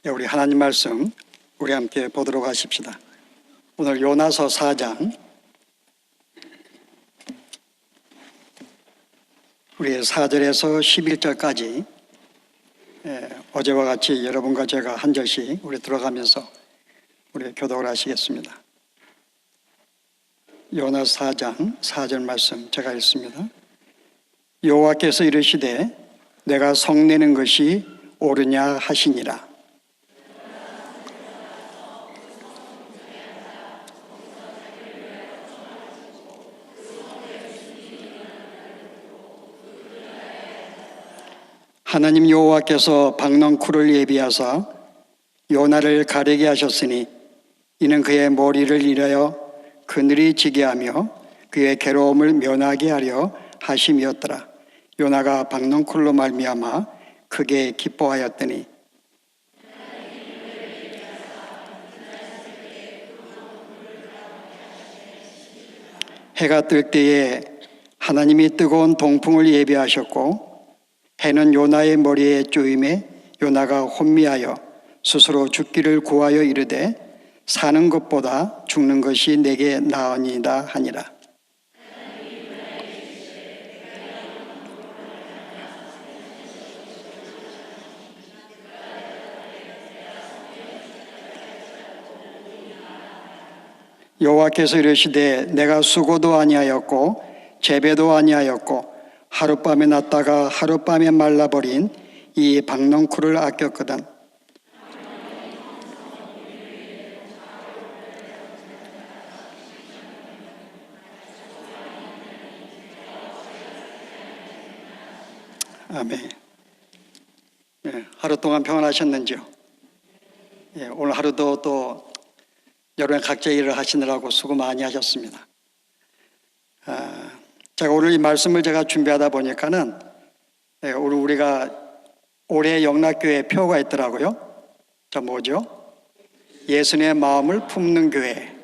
우리 하나님 말씀 우리 함께 보도록 하십시다. 오늘 요나서 4장 우리 4절에서 11절까지 어제와 같이 여러분과 제가 한 절씩 우리 들어가면서 우리 교독을 하시겠습니다. 요나서 4장 4절 말씀 제가 읽습니다. 여호와께서 이르시되 내가 성내는 것이 옳으냐 하시니라. 하나님 여호와께서 박넝쿨을 예비하사 요나를 가르게 하셨으니 이는 그의 머리를 이하여 그늘이 지게 하며 그의 괴로움을 면하게 하려 하심이었더라. 요나가 박넝쿨로 말미암아 크게 기뻐하였더니 해가 뜰 때에 하나님이 뜨거운 동풍을 예비하셨고 해는 요나의 머리에 쪼임에 요나가 혼미하여 스스로 죽기를 구하여 이르되 사는 것보다 죽는 것이 내게 나으니이다 하니라. 여호와께서 이르시되 내가 수고도 아니하였고 재배도 아니하였고 하룻밤에 났다가 하룻밤에 말라버린 이 박넝쿨을 아꼈거든. 아멘. 하루 동안 평안하셨는지요? 오늘 하루도 또 여러분 각자 일을 하시느라고 수고 많이 하셨습니다. 제가 오늘 이 말씀을 제가 준비하다 보니까는 우리가 올해 영락교회 표가 있더라고요. 자, 뭐죠? 예수님의 마음을 품는 교회.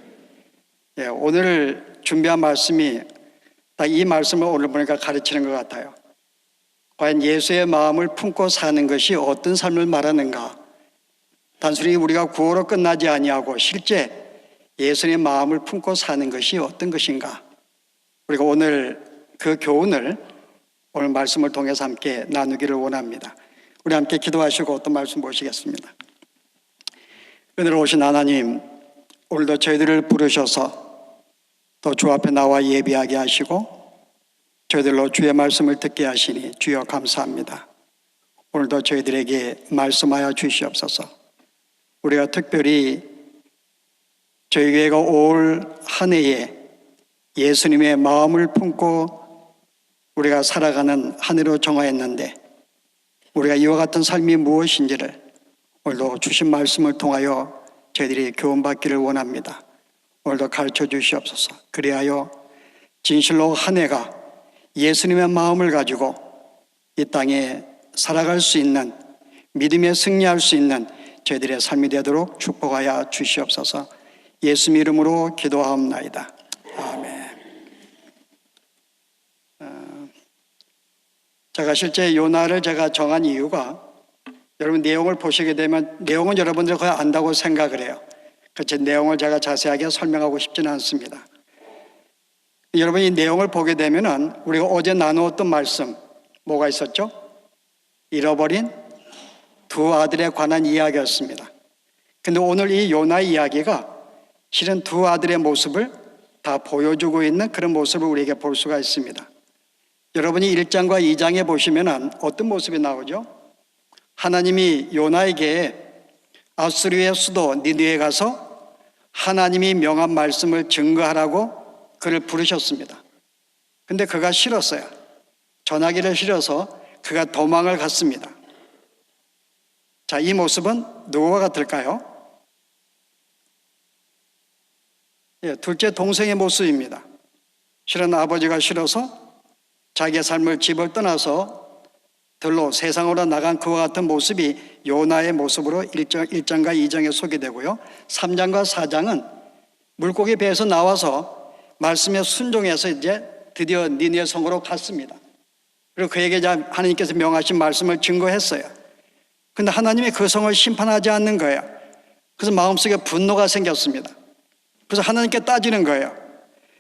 오늘 준비한 말씀이 딱 이 말씀을 오늘 보니까 가르치는 것 같아요. 과연 예수의 마음을 품고 사는 것이 어떤 삶을 말하는가? 단순히 우리가 구호로 끝나지 아니하고 실제 예수님의 마음을 품고 사는 것이 어떤 것인가? 우리가 오늘 그 교훈을 오늘 말씀을 통해서 함께 나누기를 원합니다. 우리 함께 기도하시고 어떤 말씀 보시겠습니다. 은혜로 오신 하나님, 오늘도 저희들을 부르셔서 또 주 앞에 나와 예비하게 하시고 저희들로 주의 말씀을 듣게 하시니 주여 감사합니다. 오늘도 저희들에게 말씀하여 주시옵소서. 우리가 특별히 저희 교회가 올 한 해에 예수님의 마음을 품고 우리가 살아가는 한 해로 정하였는데 우리가 이와 같은 삶이 무엇인지를 오늘도 주신 말씀을 통하여 저희들이 교훈받기를 원합니다. 오늘도 가르쳐 주시옵소서. 그리하여 진실로 한 해가 예수님의 마음을 가지고 이 땅에 살아갈 수 있는 믿음에 승리할 수 있는 저희들의 삶이 되도록 축복하여 주시옵소서. 예수님 이름으로 기도하옵나이다. 아멘. 제가 실제 요나를 제가 정한 이유가 여러분 내용을 보시게 되면 내용은 여러분들 거의 안다고 생각을 해요. 그 내용을 제가 자세하게 설명하고 싶지는 않습니다. 여러분 이 내용을 보게 되면은 우리가 어제 나누었던 말씀 뭐가 있었죠? 잃어버린 두 아들에 관한 이야기였습니다. 근데 오늘 이 요나 이야기가 실은 두 아들의 모습을 다 보여주고 있는 그런 모습을 우리에게 볼 수가 있습니다. 여러분이 1장과 2장에 보시면 어떤 모습이 나오죠? 하나님이 요나에게 아수르의 수도 니느웨에 가서 하나님이 명한 말씀을 증거하라고 그를 부르셨습니다. 근데 그가 싫었어요. 전하기를 싫어서 그가 도망을 갔습니다. 자, 이 모습은 누구와 같을까요? 둘째 동생의 모습입니다. 실은 아버지가 싫어서 자기의 삶을 집을 떠나서 들로 세상으로 나간 그와 같은 모습이 요나의 모습으로 1장과 2장에 소개되고요. 3장과 4장은 물고기 배에서 나와서 말씀에 순종해서 이제 드디어 니느웨 성으로 갔습니다. 그리고 그에게 하나님께서 명하신 말씀을 증거했어요. 근데 하나님이 그 성을 심판하지 않는 거예요. 그래서 마음속에 분노가 생겼습니다. 그래서 하나님께 따지는 거예요.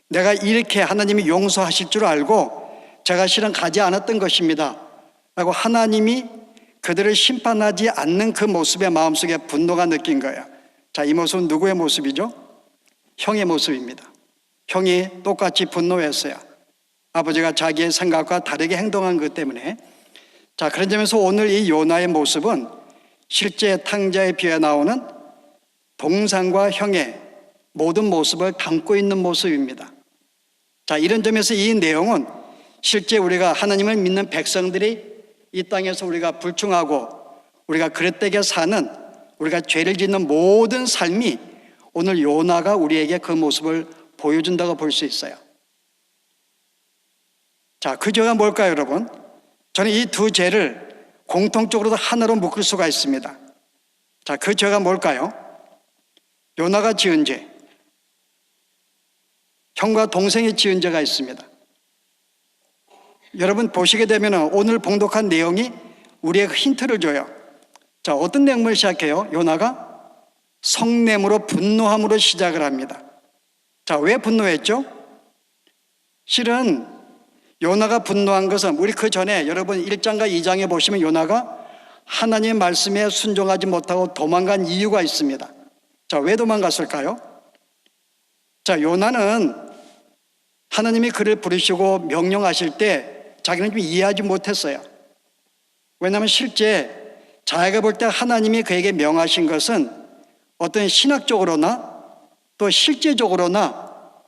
내가 이렇게 하나님이 용서하실 줄 알고 제가 실은 가지 않았던 것입니다 라고 하나님이 그들을 심판하지 않는 그 모습에 마음속에 분노가 느낀 거예요. 자, 이 모습은 누구의 모습이죠? 형의 모습입니다. 형이 똑같이 분노했어요. 아버지가 자기의 생각과 다르게 행동한 것 때문에. 자, 그런 점에서 오늘 이 요나의 모습은 실제 탕자의 비유에 나오는 동상과 형의 모든 모습을 담고 있는 모습입니다. 자, 이런 점에서 이 내용은 실제 우리가 하나님을 믿는 백성들이 이 땅에서 우리가 불충하고 우리가 그릇되게 사는, 우리가 죄를 짓는 모든 삶이 오늘 요나가 우리에게 그 모습을 보여준다고 볼 수 있어요. 자, 그 죄가 뭘까요, 여러분? 저는 이 두 죄를 공통적으로 하나로 묶을 수가 있습니다. 자, 그 죄가 뭘까요? 요나가 지은 죄, 형과 동생이 지은 죄가 있습니다. 여러분 보시게 되면 오늘 봉독한 내용이 우리에게 힌트를 줘요. 자, 어떤 내용을 시작해요? 요나가 성냄으로 분노함으로 시작을 합니다. 자, 왜 분노했죠? 실은 요나가 분노한 것은 우리 그 전에 여러분 1장과 2장에 보시면 요나가 하나님의 말씀에 순종하지 못하고 도망간 이유가 있습니다. 자, 왜 도망갔을까요? 자, 요나는 하나님이 그를 부르시고 명령하실 때 자기는 좀 이해하지 못했어요. 왜냐하면 실제 자기가 볼 때 하나님이 그에게 명하신 것은 어떤 신학적으로나 또 실제적으로나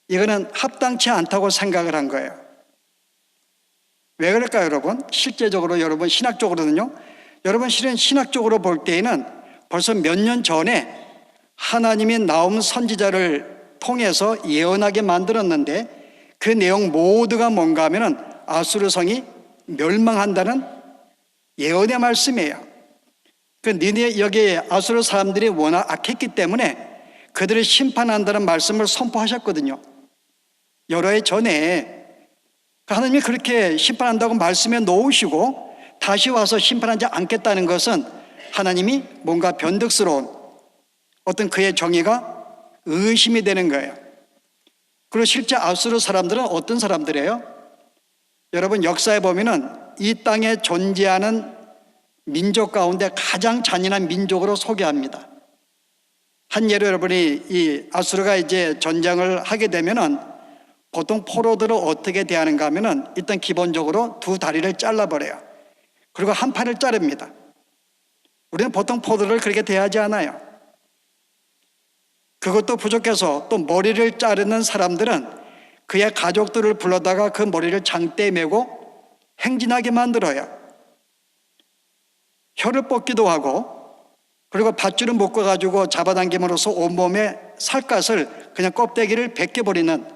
이거는 합당치 않다고 생각을 한 거예요. 왜 그럴까요, 여러분? 실제적으로 여러분 신학적으로는요. 여러분 실은 신학적으로 볼 때에는 벌써 몇 년 전에 하나님이 나움 선지자를 통해서 예언하게 만들었는데 그 내용 모두가 뭔가 하면은 아수르 성이 멸망한다는 예언의 말씀이에요. 그 니네 여기에 아수르 사람들이 워낙 악했기 때문에 그들을 심판한다는 말씀을 선포하셨거든요. 여러 해 전에 하나님이 그렇게 심판한다고 말씀해 놓으시고 다시 와서 심판하지 않겠다는 것은 하나님이 뭔가 변덕스러운 어떤 그의 정의가 의심이 되는 거예요. 그리고 실제 아수르 사람들은 어떤 사람들이에요? 여러분 역사에 보면은 이 땅에 존재하는 민족 가운데 가장 잔인한 민족으로 소개합니다. 한 예로 여러분이 이 아수르가 이제 전쟁을 하게 되면은 보통 포로들을 어떻게 대하는가 하면은 일단 기본적으로 두 다리를 잘라버려요. 그리고 한 팔을 자릅니다. 우리는 보통 포로를 그렇게 대하지 않아요. 그것도 부족해서 또 머리를 자르는 사람들은 그의 가족들을 불러다가 그 머리를 장대에 메고 행진하게 만들어요. 혀를 뽑기도 하고 그리고 밧줄을 묶어가지고 잡아당김으로써 온몸에 살갗을 그냥 껍데기를 벗겨버리는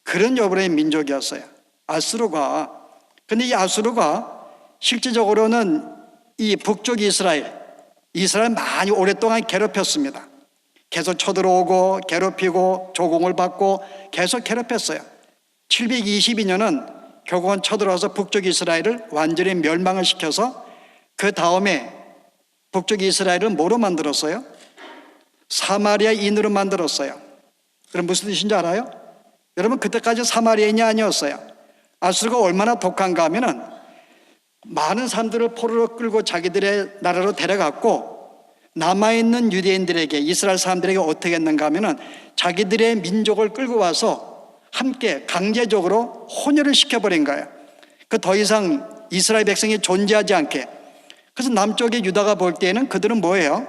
그런 여부의 민족이었어요. 아수르가. 근데 이 아수르가 실질적으로는 이 북쪽 이스라엘 많이 오랫동안 괴롭혔습니다. 계속 쳐들어오고 괴롭히고 조공을 받고 계속 괴롭혔어요. 722년은 결국은 쳐들어와서 북쪽 이스라엘을 완전히 멸망을 시켜서 그 다음에 북쪽 이스라엘을 뭐로 만들었어요? 사마리아인으로 만들었어요. 그럼 무슨 뜻인지 알아요? 여러분 그때까지 사마리아인이 아니었어요. 아수르가 얼마나 독한가 하면은 많은 사람들을 포로로 끌고 자기들의 나라로 데려갔고 남아있는 유대인들에게 이스라엘 사람들에게 어떻게 했는가 하면은 자기들의 민족을 끌고 와서 함께 강제적으로 혼혈을 시켜버린 거예요. 그 더 이상 이스라엘 백성이 존재하지 않게. 그래서 남쪽의 유다가 볼 때에는 그들은 뭐예요?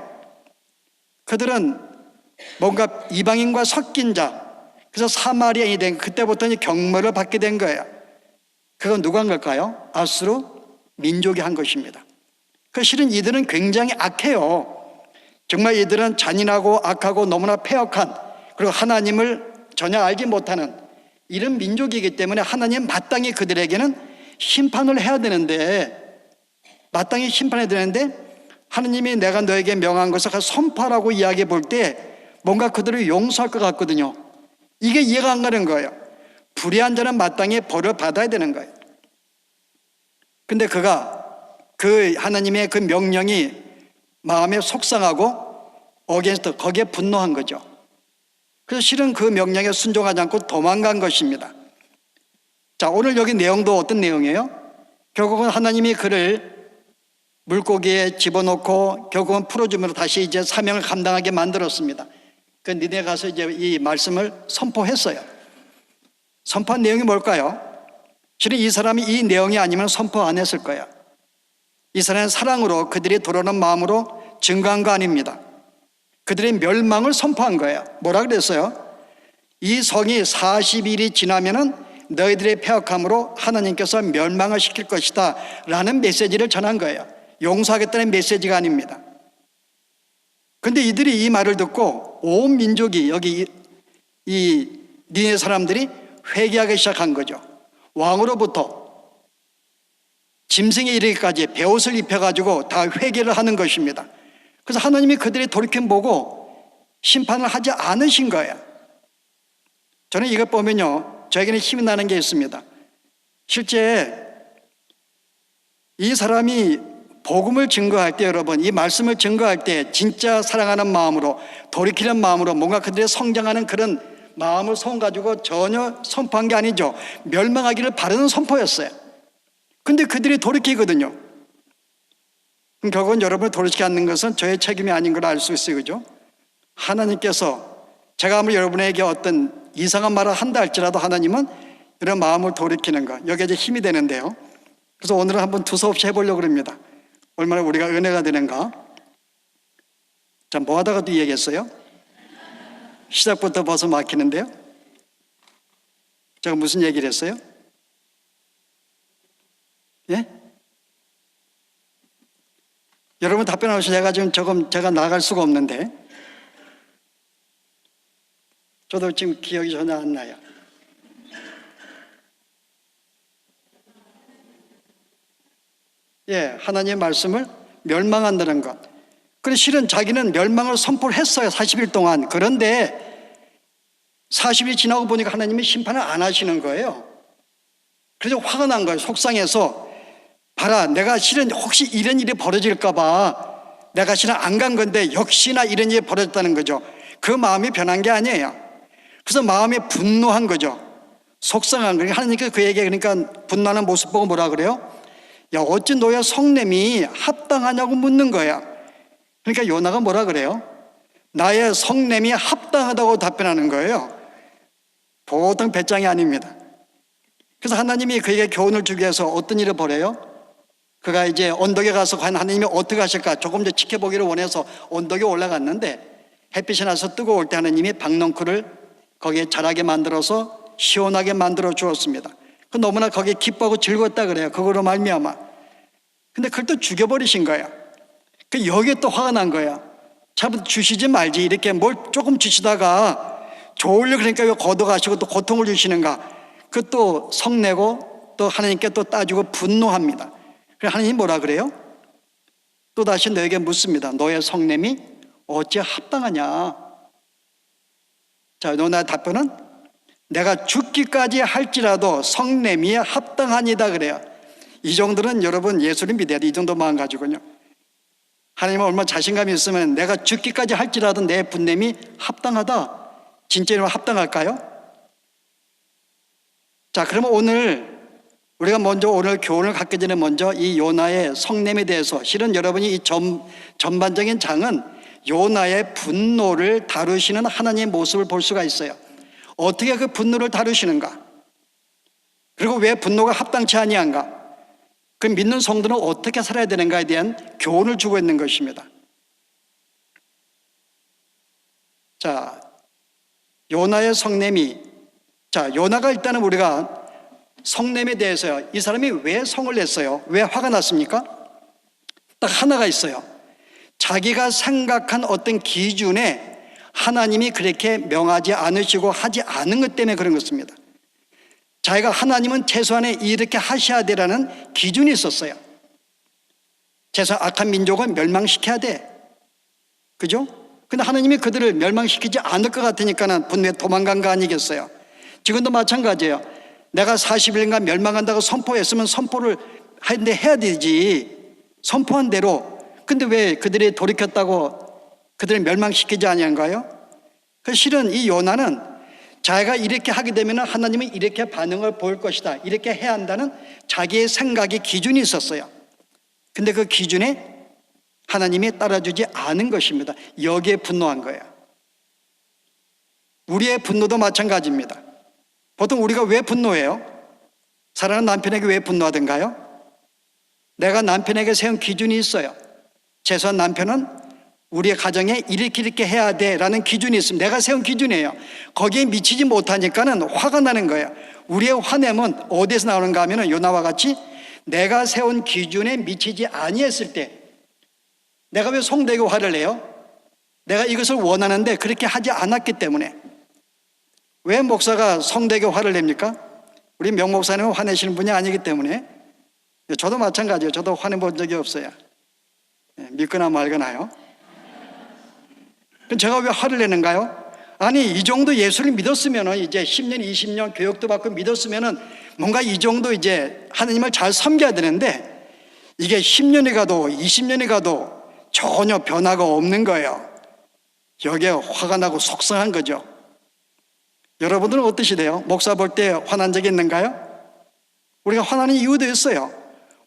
그들은 뭔가 이방인과 섞인 자. 그래서 사마리아인이 된 그때부터 경멸을 받게 된 거예요. 그건 누가 한 걸까요? 아수르 민족이 한 것입니다. 그 실은 이들은 굉장히 악해요. 정말 이들은 잔인하고 악하고 너무나 패역한 그리고 하나님을 전혀 알지 못하는 이런 민족이기 때문에 하나님 마땅히 그들에게는 심판을 해야 되는데 마땅히 심판해야 되는데 하나님이 내가 너에게 명한 것을 선포하라고 이야기해 볼 때 뭔가 그들을 용서할 것 같거든요. 이게 이해가 안 가는 거예요. 불의한 자는 마땅히 벌을 받아야 되는 거예요. 근데 그가 그 하나님의 그 명령이 마음에 속상하고 어게인스트, 거기에 분노한 거죠. 그래서 실은 그 명령에 순종하지 않고 도망간 것입니다. 자, 오늘 여기 내용도 어떤 내용이에요? 결국은 하나님이 그를 물고기에 집어넣고 결국은 풀어주면서 다시 이제 사명을 감당하게 만들었습니다. 그 니네 가서 이제 이 말씀을 선포했어요. 선포한 내용이 뭘까요? 실은 이 사람이 이 내용이 아니면 선포 안 했을 거예요. 이 사람은 사랑으로 그들이 돌아오는 마음으로 증거한 거 아닙니다. 그들의 멸망을 선포한 거예요. 뭐라 그랬어요? 이 성이 40일이 지나면은 너희들의 패역함으로 하나님께서 멸망을 시킬 것이다 라는 메시지를 전한 거예요. 용서하겠다는 메시지가 아닙니다. 그런데 이들이 이 말을 듣고 온 민족이 여기 이 니네 사람들이 회개하기 시작한 거죠. 왕으로부터 짐승에 이르기까지 베옷을 입혀가지고 다 회개를 하는 것입니다. 그래서 하나님이 그들의 돌이킴 보고 심판을 하지 않으신 거예요. 저는 이것 보면요, 저에게는 힘이 나는 게 있습니다. 실제 이 사람이 복음을 증거할 때, 여러분, 이 말씀을 증거할 때 진짜 사랑하는 마음으로, 돌이키는 마음으로 뭔가 그들의 성장하는 그런 마음을 가지고 전혀 선포한 게 아니죠. 멸망하기를 바라는 선포였어요. 근데 그들이 돌이키거든요. 그럼 결국은 여러분을 돌이키지 않는 것은 저의 책임이 아닌 걸 알 수 있어요. 그죠? 하나님께서 제가 아무리 여러분에게 어떤 이상한 말을 한다 할지라도 하나님은 이런 마음을 돌이키는 것, 여기에 이제 힘이 되는데요. 그래서 오늘은 한번 두서없이 해보려고 합니다. 얼마나 우리가 은혜가 되는가. 자, 뭐 하다가 또 얘기했어요? 시작부터 벌써 막히는데요. 제가 무슨 얘기를 했어요? 예? 여러분 답변하시면 제가 지금 조금 제가 나갈 수가 없는데, 저도 지금 기억이 전혀 안 나요. 예, 하나님의 말씀을 멸망한다는 것. 그런데 실은 자기는 멸망을 선포를 했어요, 40일 동안. 그런데 40일이 지나고 보니까 하나님이 심판을 안 하시는 거예요. 그래서 화가 난 거예요. 속상해서, 봐라, 내가 실은 혹시 이런 일이 벌어질까 봐 내가 실은 안 간 건데 역시나 이런 일이 벌어졌다는 거죠. 그 마음이 변한 게 아니에요. 그래서 마음이 분노한 거죠. 속상한 거예요. 하나님께서 그에게 그러니까 분노하는 모습 보고 뭐라 그래요? 야, 어찌 너의 성냄이 합당하냐고 묻는 거야. 그러니까 요나가 뭐라 그래요? 나의 성냄이 합당하다고 답변하는 거예요. 보통 배짱이 아닙니다. 그래서 하나님이 그에게 교훈을 주기 위해서 어떤 일을 벌여요? 그가 이제 언덕에 가서 과연 하나님이 어떻게 하실까 조금 더 지켜보기를 원해서 언덕에 올라갔는데, 햇빛이 나서 뜨거울 때 하나님이 박넝쿨을 거기에 자라게 만들어서 시원하게 만들어 주었습니다. 그 너무나 거기에 기뻐하고 즐거웠다 그래요. 그거로 말미암아. 근데 그걸 또 죽여버리신 거야. 그 여기에 또 화가 난 거야. 참 주시지 말지, 이렇게 뭘 조금 주시다가 좋으려 그러니까 왜 걷어가시고 또 고통을 주시는가. 그 또 성내고 또 하나님께 또 따지고 분노합니다. 그래서 하나님이 뭐라 그래요? 또 다시 너에게 묻습니다. 너의 성냄이 어찌 합당하냐? 자, 너의 답변은 내가 죽기까지 할지라도 성냄이 합당하니다 그래요. 이 정도는 여러분 예수를 믿어야 돼. 이 정도 마음 가지고요. 하나님은 얼마나 자신감이 있으면 내가 죽기까지 할지라도 내 분냄이 합당하다. 진짜로 합당할까요? 자, 그러면 오늘 우리가 먼저 오늘 교훈을 갖기 전에 먼저 이 요나의 성냄에 대해서, 실은 여러분이 이 전반적인 장은 요나의 분노를 다루시는 하나님의 모습을 볼 수가 있어요. 어떻게 그 분노를 다루시는가? 그리고 왜 분노가 합당치 아니한가? 그 믿는 성도는 어떻게 살아야 되는가에 대한 교훈을 주고 있는 것입니다. 자, 요나의 성냄이, 자, 요나가 일단은 우리가 성냄에 대해서요, 이 사람이 왜 성을 냈어요? 왜 화가 났습니까? 딱 하나가 있어요. 자기가 생각한 어떤 기준에 하나님이 그렇게 명하지 않으시고 하지 않은 것 때문에 그런 것입니다. 자기가 하나님은 최소한에 이렇게 하셔야 되라는 기준이 있었어요. 최소한 악한 민족은 멸망시켜야 돼. 그죠? 근데 하나님이 그들을 멸망시키지 않을 것 같으니까는 분명히 도망간 거 아니겠어요? 지금도 마찬가지예요. 내가 40일간 멸망한다고 선포했으면 선포를 하는데 해야 되지. 선포한 대로. 근데 왜 그들이 돌이켰다고 그들을 멸망시키지 아니한가요? 그 실은 이 요나는 자기가 이렇게 하게 되면 하나님은 이렇게 반응을 보일 것이다, 이렇게 해야 한다는 자기의 생각의 기준이 있었어요. 근데 그 기준에 하나님이 따라주지 않은 것입니다. 여기에 분노한 거예요. 우리의 분노도 마찬가지입니다. 보통 우리가 왜 분노해요? 사랑하는 남편에게 왜 분노하던가요? 내가 남편에게 세운 기준이 있어요. 최소한 남편은 우리의 가정에 이렇게 해야 돼라는 기준이 있습니다. 내가 세운 기준이에요. 거기에 미치지 못하니까는 화가 나는 거예요. 우리의 화냄은 어디에서 나오는가 하면 요나와 같이 내가 세운 기준에 미치지 아니했을 때, 내가 왜 송되게 화를 내요? 내가 이것을 원하는데 그렇게 하지 않았기 때문에. 왜 목사가 성되게 화를 냅니까? 우리 명 목사님은 화내시는 분이 아니기 때문에. 저도 마찬가지예요. 저도 화내본 적이 없어요. 믿거나 말거나요. 그럼 제가 왜 화를 내는가요? 아니, 이 정도 예수를 믿었으면, 이제 10년, 20년 교육도 받고 믿었으면 뭔가 이 정도 이제 하나님을 잘 섬겨야 되는데, 이게 10년이 가도 20년이 가도 전혀 변화가 없는 거예요. 여기에 화가 나고 속상한 거죠. 여러분들은 어떠시대요? 목사 볼 때 화난 적이 있는가요? 우리가 화나는 이유도 있어요.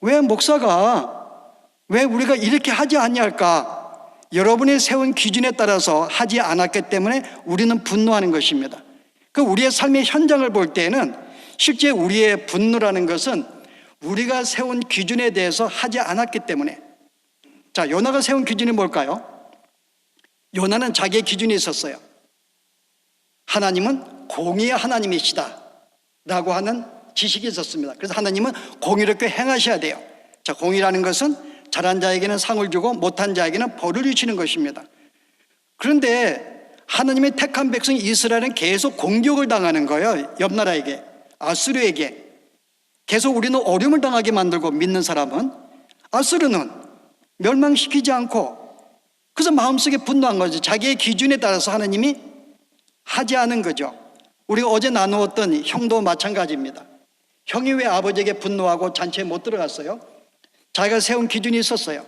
왜 목사가, 왜 우리가 이렇게 하지 않냐할까? 여러분이 세운 기준에 따라서 하지 않았기 때문에 우리는 분노하는 것입니다. 그 우리의 삶의 현장을 볼 때에는 실제 우리의 분노라는 것은 우리가 세운 기준에 대해서 하지 않았기 때문에. 자, 요나가 세운 기준이 뭘까요? 요나는 자기의 기준이 있었어요. 하나님은 공의의 하나님이시다 라고 하는 지식이 있었습니다. 그래서 하나님은 공의롭게 행하셔야 돼요. 자, 공의라는 것은 잘한 자에게는 상을 주고 못한 자에게는 벌을 주시는 것입니다. 그런데 하나님의 택한 백성 이스라엘은 계속 공격을 당하는 거예요. 옆 나라에게, 아수르에게. 계속 우리는 어려움을 당하게 만들고, 믿는 사람은. 아수르는 멸망시키지 않고, 그래서 마음속에 분노한 거죠. 자기의 기준에 따라서 하나님이 하지 않은 거죠. 우리가 어제 나누었던 형도 마찬가지입니다. 형이 왜 아버지에게 분노하고 잔치에 못 들어갔어요? 자기가 세운 기준이 있었어요.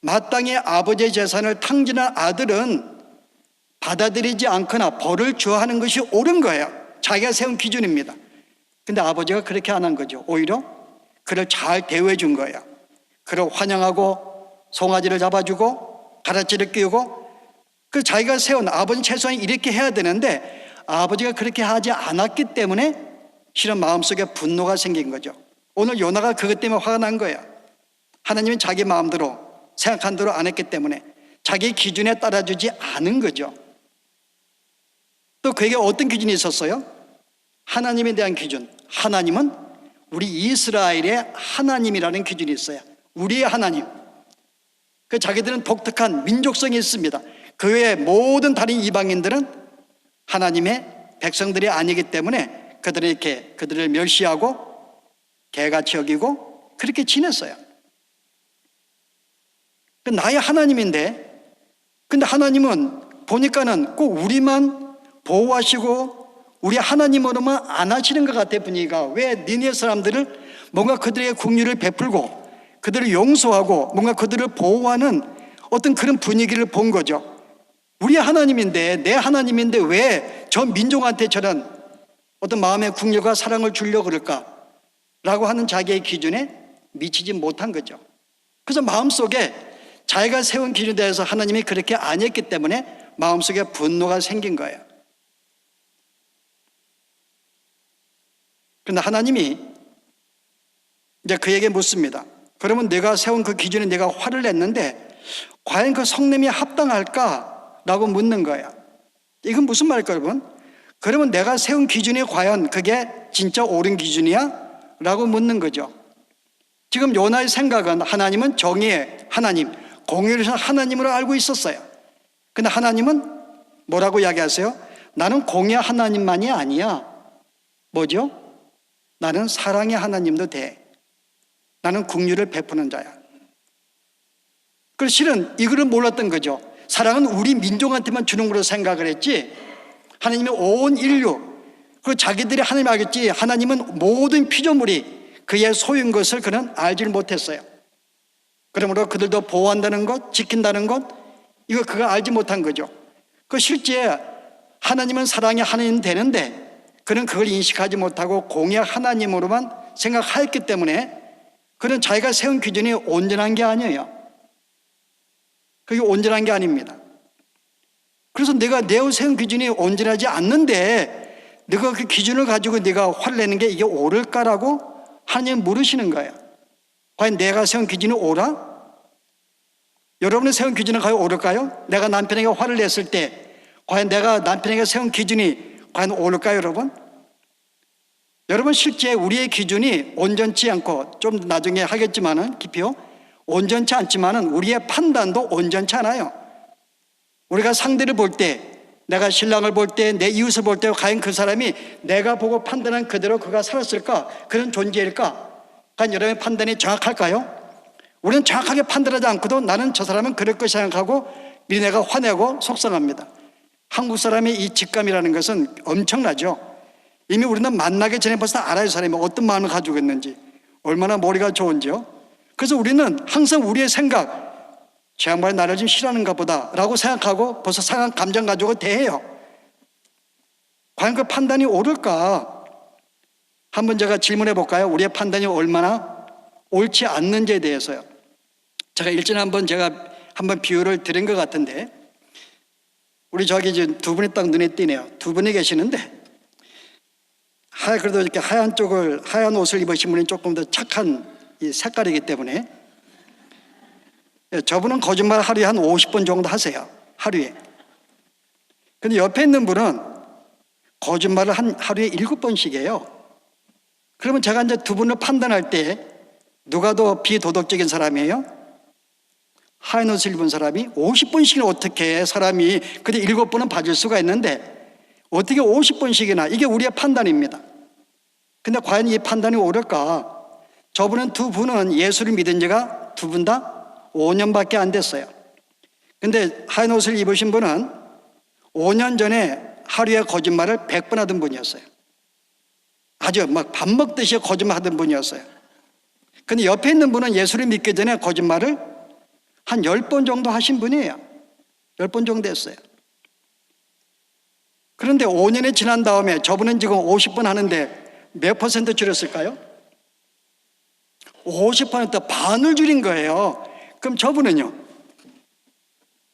마땅히 아버지의 재산을 탕진한 아들은 받아들이지 않거나 벌을 주어야 하는 것이 옳은 거예요. 자기가 세운 기준입니다. 근데 아버지가 그렇게 안 한 거죠. 오히려 그를 잘 대우해 준 거예요. 그를 환영하고 송아지를 잡아주고 가라지를 끼우고, 그 자기가 세운, 아버지 최소한 이렇게 해야 되는데 아버지가 그렇게 하지 않았기 때문에 실은 마음속에 분노가 생긴 거죠. 오늘 요나가 그것 때문에 화가 난 거예요. 하나님은 자기 마음대로 생각한 대로 안 했기 때문에 자기 기준에 따라주지 않은 거죠. 또 그에게 어떤 기준이 있었어요? 하나님에 대한 기준. 하나님은 우리 이스라엘의 하나님이라는 기준이 있어요. 우리의 하나님. 그 자기들은 독특한 민족성이 있습니다. 그 외에 모든 다른 이방인들은 하나님의 백성들이 아니기 때문에 그들은 이렇게 그들을 멸시하고 개같이 여기고 그렇게 지냈어요. 나의 하나님인데, 근데 하나님은 보니까는 꼭 우리만 보호하시고 우리 하나님으로만 안 하시는 것 같아. 분위기가. 왜 니네 사람들을 뭔가 그들의 긍휼을 베풀고 그들을 용서하고 뭔가 그들을 보호하는 어떤 그런 분위기를 본 거죠. 우리 하나님인데, 내 하나님인데 왜 저 민족한테 저런 어떤 마음의 긍휼과 사랑을 주려고 그럴까? 라고 하는 자기의 기준에 미치지 못한 거죠. 그래서 마음속에 자기가 세운 기준에 대해서 하나님이 그렇게 안 했기 때문에 마음속에 분노가 생긴 거예요. 그런데 하나님이 이제 그에게 묻습니다. 그러면 내가 세운 그 기준에 내가 화를 냈는데 과연 그 성냄이 합당할까? 라고 묻는 거예요. 이건 무슨 말일까요, 여러분? 그러면 내가 세운 기준이 과연 그게 진짜 옳은 기준이야? 라고 묻는 거죠. 지금 요나의 생각은 하나님은 정의의 하나님, 공의를 하시는 하나님으로 알고 있었어요. 근데 하나님은 뭐라고 이야기하세요? 나는 공의의 하나님만이 아니야. 뭐죠? 나는 사랑의 하나님도 돼. 나는 긍휼을 베푸는 자야. 그래서 실은 이거를 몰랐던 거죠. 사랑은 우리 민족한테만 주는 걸로 생각을 했지, 하나님이 온 인류, 그리고 자기들이 하나님 알겠지, 하나님은 모든 피조물이 그의 소유인 것을 그는 알지를 못했어요. 그러므로 그들도 보호한다는 것, 지킨다는 것, 이거 그거 알지 못한 거죠. 그 실제 하나님은 사랑의 하나님 되는데 그는 그걸 인식하지 못하고 공의 하나님으로만 생각하였기 때문에 그는 자기가 세운 기준이 온전한 게 아니에요. 그게 온전한 게 아닙니다. 그래서 내가 세운 기준이 온전하지 않는데 네가 그 기준을 가지고 네가 화를 내는 게 이게 옳을까라고 하나님 물으시는 거예요. 과연 내가 세운 기준이 옳아? 여러분의 세운 기준은 과연 옳을까요? 내가 남편에게 화를 냈을 때 과연 내가 남편에게 세운 기준이 과연 옳을까요, 여러분? 여러분, 실제 우리의 기준이 온전치 않고 좀 나중에 하겠지만은 깊이요. 온전치 않지만은 우리의 판단도 온전치 않아요. 우리가 상대를 볼 때, 내가 신랑을 볼 때, 내 이웃을 볼 때 과연 그 사람이 내가 보고 판단한 그대로 그가 살았을까? 그런 존재일까? 과연 여러분의 판단이 정확할까요? 우리는 정확하게 판단하지 않고도 나는 저 사람은 그럴 것이 생각하고 니네가 화내고 속상합니다. 한국 사람의 이 직감이라는 것은 엄청나죠. 이미 우리는 만나기 전에 벌써 알아요. 사람이 어떤 마음을 가지고 있는지, 얼마나 머리가 좋은지요. 그래서 우리는 항상 우리의 생각, 저 양반이 나를 좀 싫어하는가 보다 라고 생각하고 벌써 상한 감정 가지고 대해요. 과연 그 판단이 옳을까? 한번 제가 질문해 볼까요? 우리의 판단이 얼마나 옳지 않는지에 대해서요. 제가 일전에 제가 한번 비유를 드린 것 같은데, 우리 저기 지금 두 분이 딱 눈에 띄네요. 두 분이 계시는데, 그래도 이렇게 하얀 옷을 입으신 분이 조금 더 착한 이 색깔이기 때문에, 저분은 거짓말 하루에 한 50번 정도 하세요. 하루에. 근데 옆에 있는 분은 거짓말을 하루에 7번씩 해요. 그러면 제가 이제 두 분을 판단할 때 누가 더 비도덕적인 사람이에요? 하얀 옷을 입은 사람이 50번씩이나 어떻게 사람이 근데 7번은 봐줄 수가 있는데 어떻게 50번씩이나, 이게 우리의 판단입니다. 근데 과연 이 판단이 옳을까? 저분은 두 분은 예수를 믿은 지가 두 분 다 5년밖에 안 됐어요. 근데 하얀 옷을 입으신 분은 5년 전에 하루에 거짓말을 100번 하던 분이었어요. 아주 막 밥 먹듯이 거짓말 하던 분이었어요. 근데 옆에 있는 분은 예수를 믿기 전에 거짓말을 한 10번 정도 하신 분이에요. 10번 정도 했어요. 그런데 5년이 지난 다음에 저분은 지금 50번 하는데 몇 퍼센트 줄였을까요? 50% 반을 줄인 거예요. 그럼 저분은요?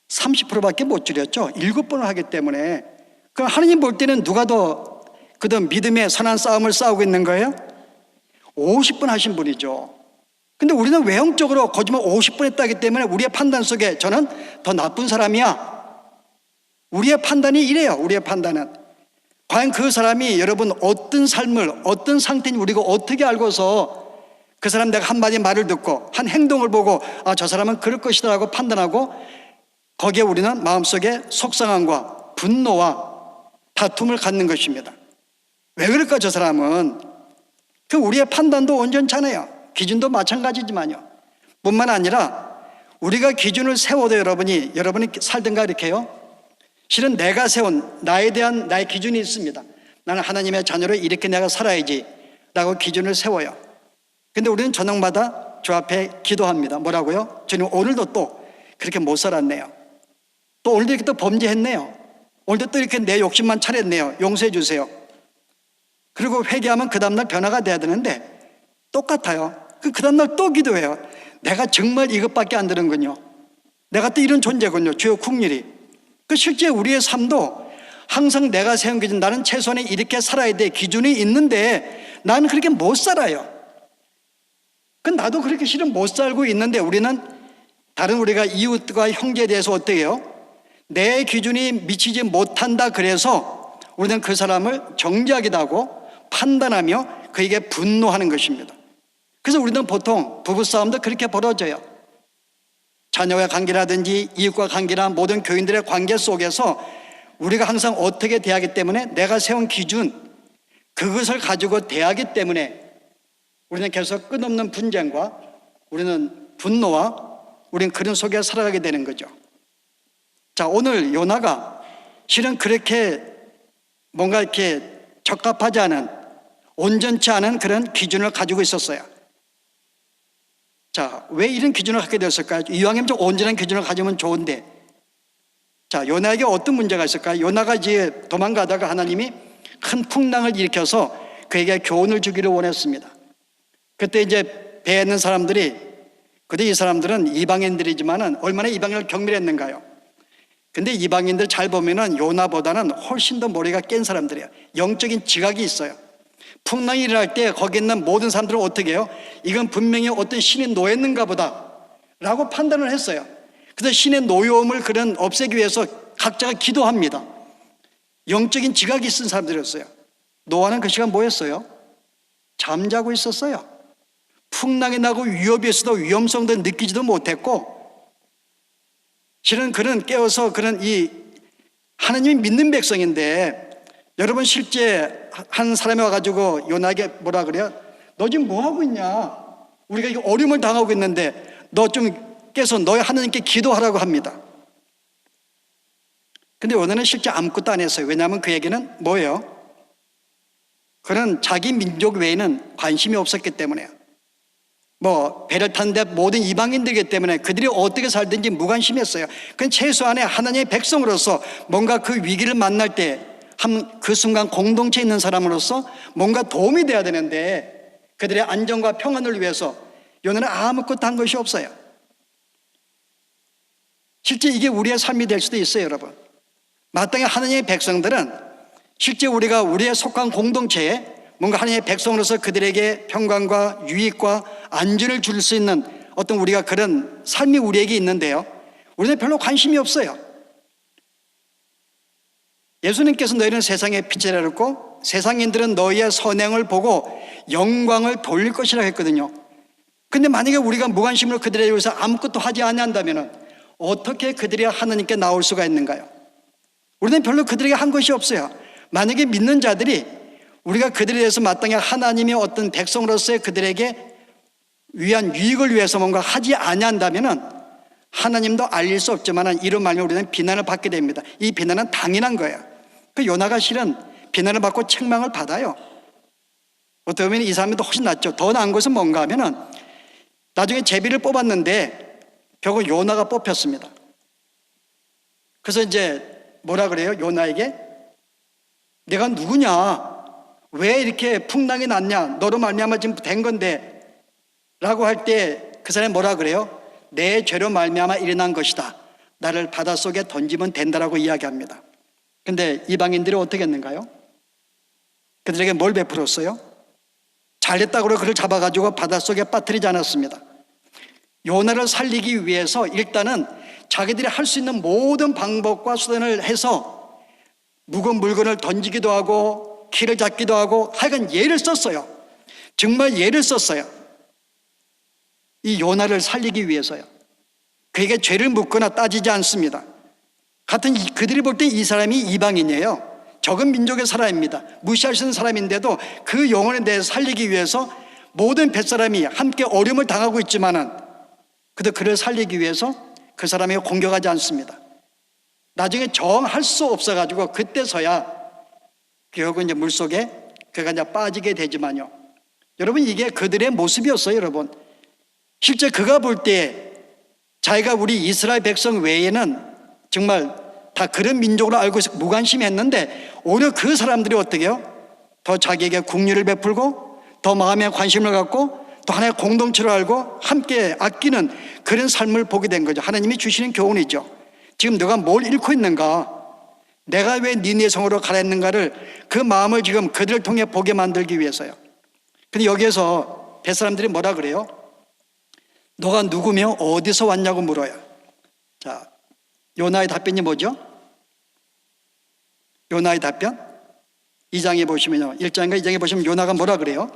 30%밖에 못 줄였죠. 7번을 하기 때문에. 그럼 하나님 볼 때는 누가 더 그동 믿음의 선한 싸움을 싸우고 있는 거예요? 50번 하신 분이죠. 근데 우리는 외형적으로 거짓말 50번 했다기 때문에 우리의 판단 속에 저는 더 나쁜 사람이야. 우리의 판단이 이래요. 우리의 판단은. 과연 그 사람이 여러분 어떤 삶을, 어떤 상태인지 우리가 어떻게 알고서 그 사람 내가 한마디 말을 듣고 한 행동을 보고 저 사람은 그럴 것이다라고 판단하고 거기에 우리는 마음속에 속상함과 분노와 다툼을 갖는 것입니다. 왜 그럴까 저 사람은? 그 우리의 판단도 온전찮아요. 기준도 마찬가지지만요. 뿐만 아니라 우리가 기준을 세워도 여러분이 살든가 이렇게요. 실은 내가 세운 나에 대한 나의 기준이 있습니다. 나는 하나님의 자녀로 이렇게 내가 살아야지 라고 기준을 세워요. 근데 우리는 저녁마다 주 앞에 기도합니다. 뭐라고요? 주님 오늘도 또 그렇게 못 살았네요. 또 오늘도 이렇게 또 범죄했네요. 오늘도 또 이렇게 내 욕심만 차렸네요. 용서해 주세요. 그리고 회개하면 그 다음날 변화가 돼야 되는데 똑같아요. 그 다음날 또 기도해요. 내가 정말 이것밖에 안 되는군요. 내가 또 이런 존재군요. 주여 국률이. 그 실제 우리의 삶도 항상 내가 세운 기준, 나는 최소한에 이렇게 살아야 돼 기준이 있는데 나는 그렇게 못 살아요. 그 나도 그렇게 실은 못 살고 있는데 우리는 다른 우리가 이웃과 형제에 대해서 어떻게 해요? 내 기준이 미치지 못한다 그래서 우리는 그 사람을 정죄하기도 하고 판단하며 그에게 분노하는 것입니다. 그래서 우리는 보통 부부싸움도 그렇게 벌어져요. 자녀와 관계라든지 이웃과 관계나 모든 교인들의 관계 속에서 우리가 항상 어떻게 대하기 때문에 내가 세운 기준 그것을 가지고 대하기 때문에 우리는 계속 끝없는 분쟁과 우리는 분노와 우리는 그런 속에 살아가게 되는 거죠. 자, 오늘 요나가 실은 그렇게 뭔가 이렇게 적합하지 않은 온전치 않은 그런 기준을 가지고 있었어요. 자, 왜 이런 기준을 갖게 되었을까요? 이왕이면 좀 온전한 기준을 가지면 좋은데, 자, 요나에게 어떤 문제가 있을까요? 요나가 이제 도망가다가 하나님이 큰 풍랑을 일으켜서 그에게 교훈을 주기를 원했습니다. 그때 이제 배에 있는 사람들이, 그때 이 사람들은 이방인들이지만은 얼마나 이방인을 경멸했는가요? 근데 이방인들 잘 보면은 요나보다는 훨씬 더 머리가 깬 사람들이에요. 영적인 지각이 있어요. 풍랑이 일어날 때 거기 있는 모든 사람들은 어떻게 해요? 이건 분명히 어떤 신의 노였는가 보다 라고 판단을 했어요. 그래서 신의 노여움을 그런 없애기 위해서 각자가 기도합니다. 영적인 지각이 있은 사람들이었어요. 노아는 그 시간 뭐 했어요? 잠자고 있었어요. 풍랑이 나고 위협이 있어도 위험성도 느끼지도 못했고, 실은 그는 깨어서 그는 이 하나님이 믿는 백성인데, 여러분 실제 한 사람이 와가지고 요나에게 뭐라 그래요? 너 지금 뭐 하고 있냐? 우리가 이거 어려움을 당하고 있는데 너 좀 깨서 너희 하나님께 기도하라고 합니다. 근데 요나는 실제 아무것도 안 했어요. 왜냐하면 그에게는 뭐예요? 그는 자기 민족 외에는 관심이 없었기 때문에요. 뭐 배를 탔는데 모든 이방인들이기 때문에 그들이 어떻게 살든지 무관심했어요. 그건 최소한의 하나님의 백성으로서 뭔가 그 위기를 만날 때 그 순간 공동체에 있는 사람으로서 뭔가 도움이 돼야 되는데, 그들의 안전과 평안을 위해서 요나는 아무것도 한 것이 없어요. 실제 이게 우리의 삶이 될 수도 있어요, 여러분. 마땅히 하나님의 백성들은 실제 우리가 우리의 속한 공동체에 뭔가 하나님의 백성으로서 그들에게 평강과 유익과 안전을 줄 수 있는 어떤 우리가 그런 삶이 우리에게 있는데요, 우리는 별로 관심이 없어요. 예수님께서 너희는 세상의 빛이라 그랬고 세상인들은 너희의 선행을 보고 영광을 돌릴 것이라 했거든요. 근데 만약에 우리가 무관심으로 그들에 대해서 아무것도 하지 아니한다면 어떻게 그들이 하나님께 나올 수가 있는가요? 우리는 별로 그들에게 한 것이 없어요. 만약에 믿는 자들이 우리가 그들에 대해서 마땅히 하나님의 어떤 백성으로서의 그들에게 위한 유익을 위해서 뭔가 하지 아니한다면 하나님도 알릴 수 없지만 이런 말로 우리는 비난을 받게 됩니다. 이 비난은 당연한 거예요. 그 요나가 실은 비난을 받고 책망을 받아요. 어떻게 보면 이 사람이 더 훨씬 낫죠. 더 나은 것은 뭔가 하면은 나중에 제비를 뽑았는데 결국 요나가 뽑혔습니다. 그래서 이제 뭐라 그래요? 요나에게 내가 누구냐? 왜 이렇게 풍랑이 났냐? 너로 말미암아 지금 된 건데 라고 할 때 그 사람이 뭐라 그래요? 내 죄로 말미암아 일어난 것이다. 나를 바닷속에 던지면 된다라고 이야기합니다. 근데 이방인들이 어떻게 했는가요? 그들에게 뭘 베풀었어요? 잘했다고 그를 잡아가지고 바닷속에 빠뜨리지 않았습니다. 요나를 살리기 위해서 일단은 자기들이 할 수 있는 모든 방법과 수단을 해서 무거운 물건을 던지기도 하고 키를 잡기도 하고 하여간 예를 썼어요. 정말 예를 썼어요. 이 요나를 살리기 위해서요. 그에게 죄를 묻거나 따지지 않습니다. 같은 그들이 볼 때 이 사람이 이방인이에요. 적은 민족의 사람입니다. 무시할 수 있는 사람인데도 그 영혼에 대해 살리기 위해서 모든 뱃사람이 함께 어려움을 당하고 있지만은 그도 그를 살리기 위해서 그 사람에게 공격하지 않습니다. 나중에 정할 수 없어가지고 그때서야 결국 이제 물속에 그가 이제 빠지게 되지만요. 여러분 이게 그들의 모습이었어요, 여러분. 실제 그가 볼 때 자기가 우리 이스라엘 백성 외에는 정말 다 그런 민족으로 알고 있어 무관심했는데 오히려 그 사람들이 어떻게 해요? 더 자기에게 국리를 베풀고 더 마음에 관심을 갖고 또 하나의 공동체를 알고 함께 아끼는 그런 삶을 보게 된 거죠. 하나님이 주시는 교훈이죠. 지금 너가 뭘 잃고 있는가? 내가 왜 니네 성으로 가라 했는가를 그 마음을 지금 그들을 통해 보게 만들기 위해서요. 근데 여기에서 뱃사람들이 뭐라 그래요? 너가 누구며 어디서 왔냐고 물어요. 자, 요나의 답변이 뭐죠? 요나의 답변? 2장에 보시면요. 1장과 2장에 보시면 요나가 뭐라 그래요?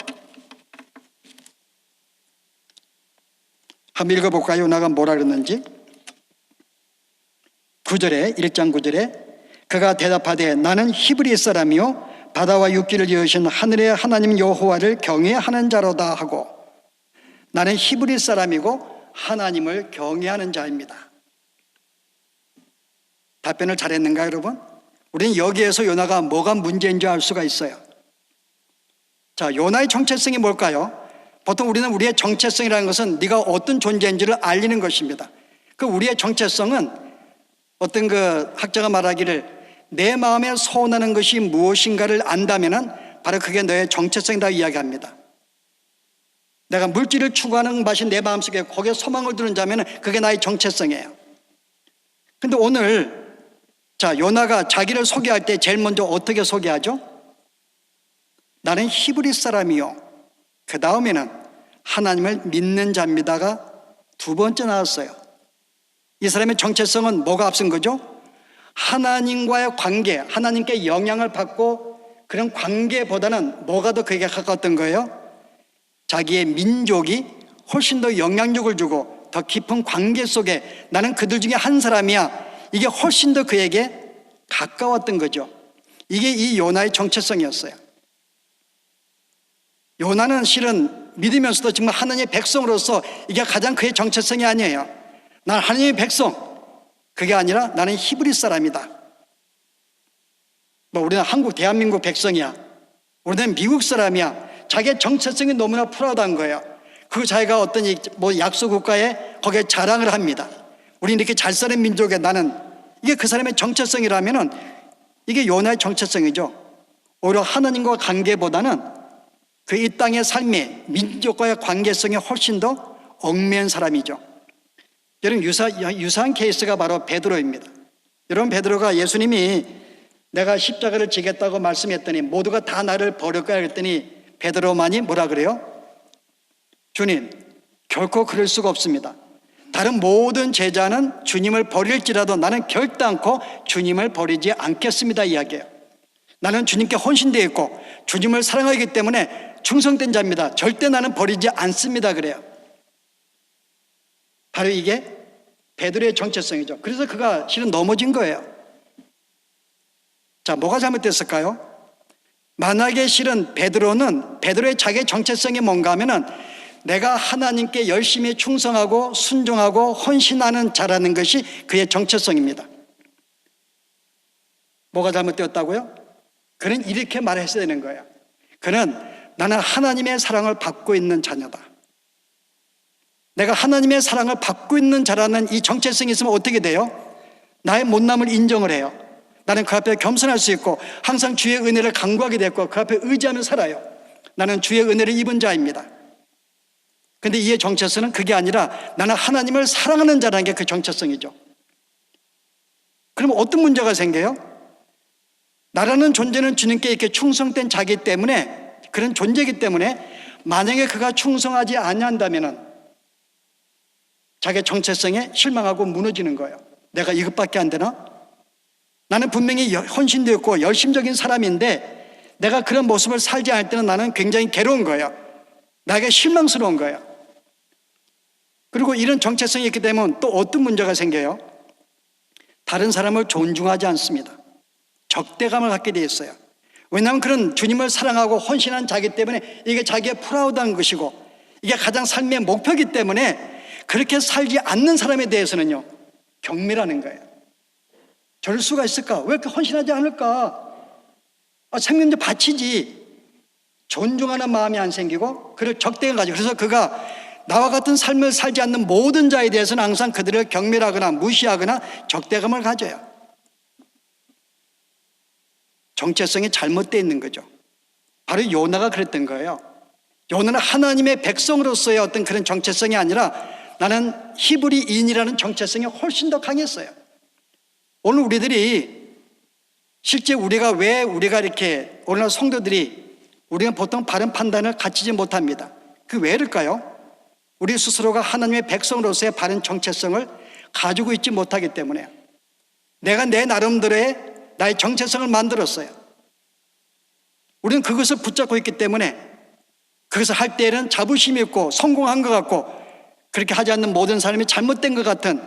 한번 읽어볼까요? 요나가 뭐라 그랬는지. 9절에 1장 9절에 그가 대답하되 나는 히브리 사람이요 바다와 육지를 지으신 하늘의 하나님 여호와를 경외하는 자로다 하고 나는 히브리 사람이고 하나님을 경외하는 자입니다. 답변을 잘했는가 여러분? 우리는 여기에서 요나가 뭐가 문제인지 알 수가 있어요. 자, 요나의 정체성이 뭘까요? 보통 우리는 우리의 정체성이라는 것은 네가 어떤 존재인지를 알리는 것입니다. 그 우리의 정체성은 어떤 그 학자가 말하기를 내 마음에 소원하는 것이 무엇인가를 안다면은 바로 그게 너의 정체성이다 이야기합니다. 내가 물질을 추구하는 맛이 내 마음속에 거기에 소망을 두는 자면은 그게 나의 정체성이에요. 근데 오늘 요나가 자기를 소개할 때 제일 먼저 어떻게 소개하죠? 나는 히브리 사람이요. 그 다음에는 하나님을 믿는 자입니다가 두 번째 나왔어요. 이 사람의 정체성은 뭐가 앞선 거죠? 하나님과의 관계, 하나님께 영향을 받고 그런 관계보다는 뭐가 더 그에게 가까웠던 거예요? 자기의 민족이 훨씬 더 영향력을 주고 더 깊은 관계 속에 나는 그들 중에 한 사람이야. 이게 훨씬 더 그에게 가까웠던 거죠. 이게 이 요나의 정체성이었어요. 요나는 실은 믿으면서도 정말 하나님의 백성으로서 이게 가장 그의 정체성이 아니에요. 난 하나님의 백성. 그게 아니라 나는 히브리 사람이다. 우리는 한국 대한민국 백성이야. 우리는 미국 사람이야. 자기의 정체성이 너무나 프라우드한 거예요. 그 자기가 어떤 약소 국가에 거기에 자랑을 합니다. 우리 이렇게 잘 사는 민족에 나는 이게 그 사람의 정체성이라면은 이게 요나의 정체성이죠. 오히려 하나님과 관계보다는 그 이 땅의 삶의 민족과의 관계성이 훨씬 더 얽매인 사람이죠. 여러분 유사한 케이스가 바로 베드로입니다. 여러분 베드로가 예수님이 내가 십자가를 지겠다고 말씀했더니 모두가 다 나를 버릴 거야 그랬더니 베드로만이 뭐라 그래요? 주님, 결코 그럴 수가 없습니다. 다른 모든 제자는 주님을 버릴지라도 나는 결단코 주님을 버리지 않겠습니다 이야기해요. 나는 주님께 헌신되어 있고 주님을 사랑하기 때문에 충성된 자입니다. 절대 나는 버리지 않습니다 그래요. 바로 이게 베드로의 정체성이죠. 그래서 그가 실은 넘어진 거예요. 자, 뭐가 잘못됐을까요? 만약에 실은 베드로의 자기의 정체성이 뭔가 하면은 내가 하나님께 열심히 충성하고 순종하고 헌신하는 자라는 것이 그의 정체성입니다. 뭐가 잘못되었다고요? 그는 이렇게 말했어야 되는 거예요. 그는 나는 하나님의 사랑을 받고 있는 자녀다. 내가 하나님의 사랑을 받고 있는 자라는 이 정체성이 있으면 어떻게 돼요? 나의 못남을 인정을 해요. 나는 그 앞에 겸손할 수 있고 항상 주의 은혜를 간구하게 됐고 그 앞에 의지하며 살아요. 나는 주의 은혜를 입은 자입니다. 그런데 이의 정체성은 그게 아니라 나는 하나님을 사랑하는 자라는 게 그 정체성이죠. 그럼 어떤 문제가 생겨요? 나라는 존재는 주님께 이렇게 충성된 자기 때문에 그런 존재이기 때문에 만약에 그가 충성하지 아니한다면은 자기의 정체성에 실망하고 무너지는 거예요. 내가 이것밖에 안 되나? 나는 분명히 헌신되었고 열심적인 사람인데 내가 그런 모습을 살지 않을 때는 나는 굉장히 괴로운 거예요. 나에게 실망스러운 거예요. 그리고 이런 정체성이 있게 되면 또 어떤 문제가 생겨요? 다른 사람을 존중하지 않습니다. 적대감을 갖게 돼 있어요. 왜냐하면 그런 주님을 사랑하고 헌신한 자기 때문에 이게 자기의 프라우드한 것이고 이게 가장 삶의 목표이기 때문에 그렇게 살지 않는 사람에 대해서는요 경멸하는 거예요. 저럴 수가 있을까? 왜 이렇게 헌신하지 않을까? 생명도 바치지. 존중하는 마음이 안 생기고 그를 적대감 가지고 그래서 그가 나와 같은 삶을 살지 않는 모든 자에 대해서는 항상 그들을 경멸하거나 무시하거나 적대감을 가져요. 정체성이 잘못되어 있는 거죠. 바로 요나가 그랬던 거예요. 요나는 하나님의 백성으로서의 어떤 그런 정체성이 아니라 나는 히브리인이라는 정체성이 훨씬 더 강했어요. 오늘 우리들이 실제 왜 우리가 이렇게 오늘날 성도들이 우리는 보통 바른 판단을 갖추지 못합니다. 그 왜일까요? 우리 스스로가 하나님의 백성으로서의 바른 정체성을 가지고 있지 못하기 때문에요. 내가 내 나름대로의 나의 정체성을 만들었어요. 우리는 그것을 붙잡고 있기 때문에 그것을 할 때에는 자부심이 있고 성공한 것 같고 그렇게 하지 않는 모든 사람이 잘못된 것 같은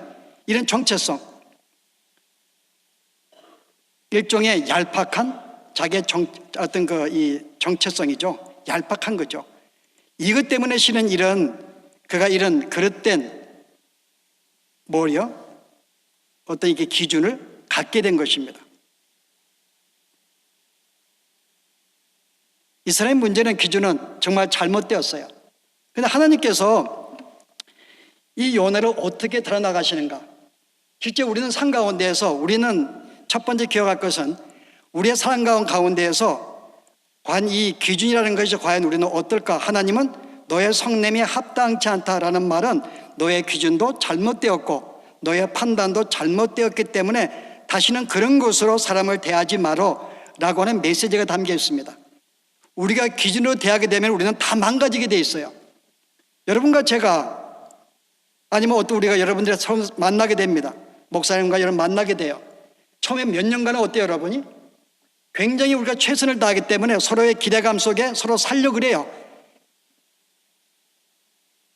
이런 정체성, 일종의 얄팍한 자기의 어떤 이 정체성이죠. 얄팍한 거죠. 이것 때문에 실은 그가 이런 그릇된 어떤 이게 기준을 갖게 된 것입니다. 이스라엘 문제는 기준은 정말 잘못되었어요. 그런데 하나님께서 이 요나를 어떻게 달아나가시는가? 실제 우리는 삶 가운데에서 우리는 첫 번째 기억할 것은 우리의 삶 가운데에서 과연 이 기준이라는 것이 과연 우리는 어떨까? 하나님은 너의 성냄이 합당치 않다라는 말은 너의 기준도 잘못되었고 너의 판단도 잘못되었기 때문에 다시는 그런 것으로 사람을 대하지 마라 라고 하는 메시지가 담겨 있습니다. 우리가 기준으로 대하게 되면 우리는 다 망가지게 돼 있어요. 여러분과 제가 아니면 어떤 우리가 여러분들이 처음 만나게 됩니다. 목사님과 여러분 만나게 돼요. 처음에 몇 년간은 어때요, 여러분이? 굉장히 우리가 최선을 다하기 때문에 서로의 기대감 속에 서로 살려고 그래요.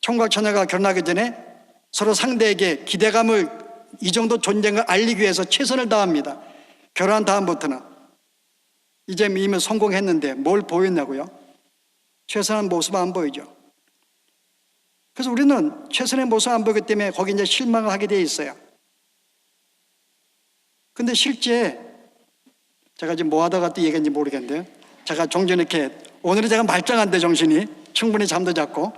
총각 처녀가 결혼하기 전에 서로 상대에게 기대감을 이 정도 존재를 알리기 위해서 최선을 다합니다. 결혼한 다음부터는 이제 이미 성공했는데 뭘 보였냐고요? 최선한 모습 안 보이죠. 그래서 우리는 최선의 모습 안 보이기 때문에 거기 이제 실망을 하게 돼 있어요. 근데 실제 제가 지금 뭐 하다가 또 얘기했는지 모르겠는데요. 제가 종종 이렇게 오늘은 제가 말짱한데 정신이 충분히 잠도 잤고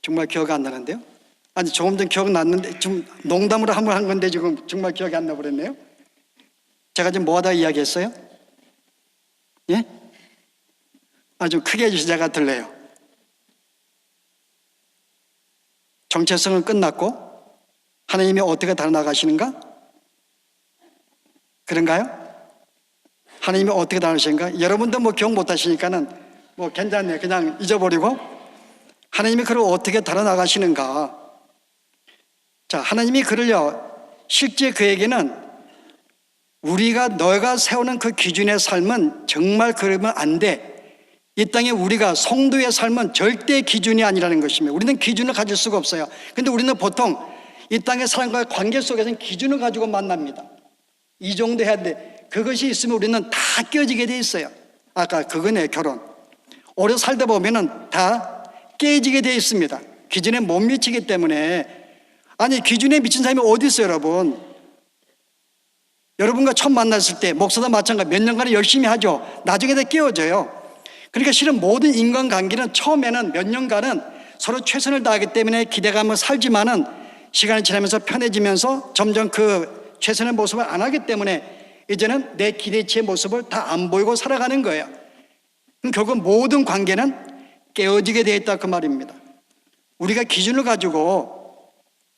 정말 기억이 안 나는데요. 아니 조금 전 기억났는데 좀 농담으로 한번 한 건데 지금 정말 기억이 안 나버렸네요. 제가 지금 뭐 하다가 이야기했어요? 예? 아주 크게 해주시 제가 들려요. 정체성은 끝났고 하나님이 어떻게 달아나가시는가? 그런가요? 하나님이 어떻게 달아나시는가? 여러분도 뭐 기억 못 하시니까는 뭐 괜찮네요. 그냥 잊어버리고 하나님이 그를 어떻게 달아나가시는가? 자, 하나님이 그를요 실제 그에게는 우리가 너가 세우는 그 기준의 삶은 정말 그러면 안 돼. 이 땅에 우리가 성도의 삶은 절대 기준이 아니라는 것입니다. 우리는 기준을 가질 수가 없어요. 근데 우리는 보통 이 땅의 사람과의 관계 속에서는 기준을 가지고 만납니다. 이 정도 해야 돼. 그것이 있으면 우리는 다 깨어지게 돼 있어요. 아까 그거네, 결혼. 오래 살다 보면은 다 깨지게 돼 있습니다. 기준에 못 미치기 때문에. 아니, 기준에 미친 사람이 어디 있어요, 여러분? 여러분과 처음 만났을 때 목사도 마찬가지 몇 년간은 열심히 하죠. 나중에 다 깨어져요. 그러니까 실은 모든 인간관계는 처음에는 몇 년간은 서로 최선을 다하기 때문에 기대감을 살지만은 시간이 지나면서 편해지면서 점점 그 최선의 모습을 안 하기 때문에 이제는 내 기대치의 모습을 다 안 보이고 살아가는 거예요. 그럼 결국 모든 관계는 깨어지게 되어 있다 그 말입니다. 우리가 기준을 가지고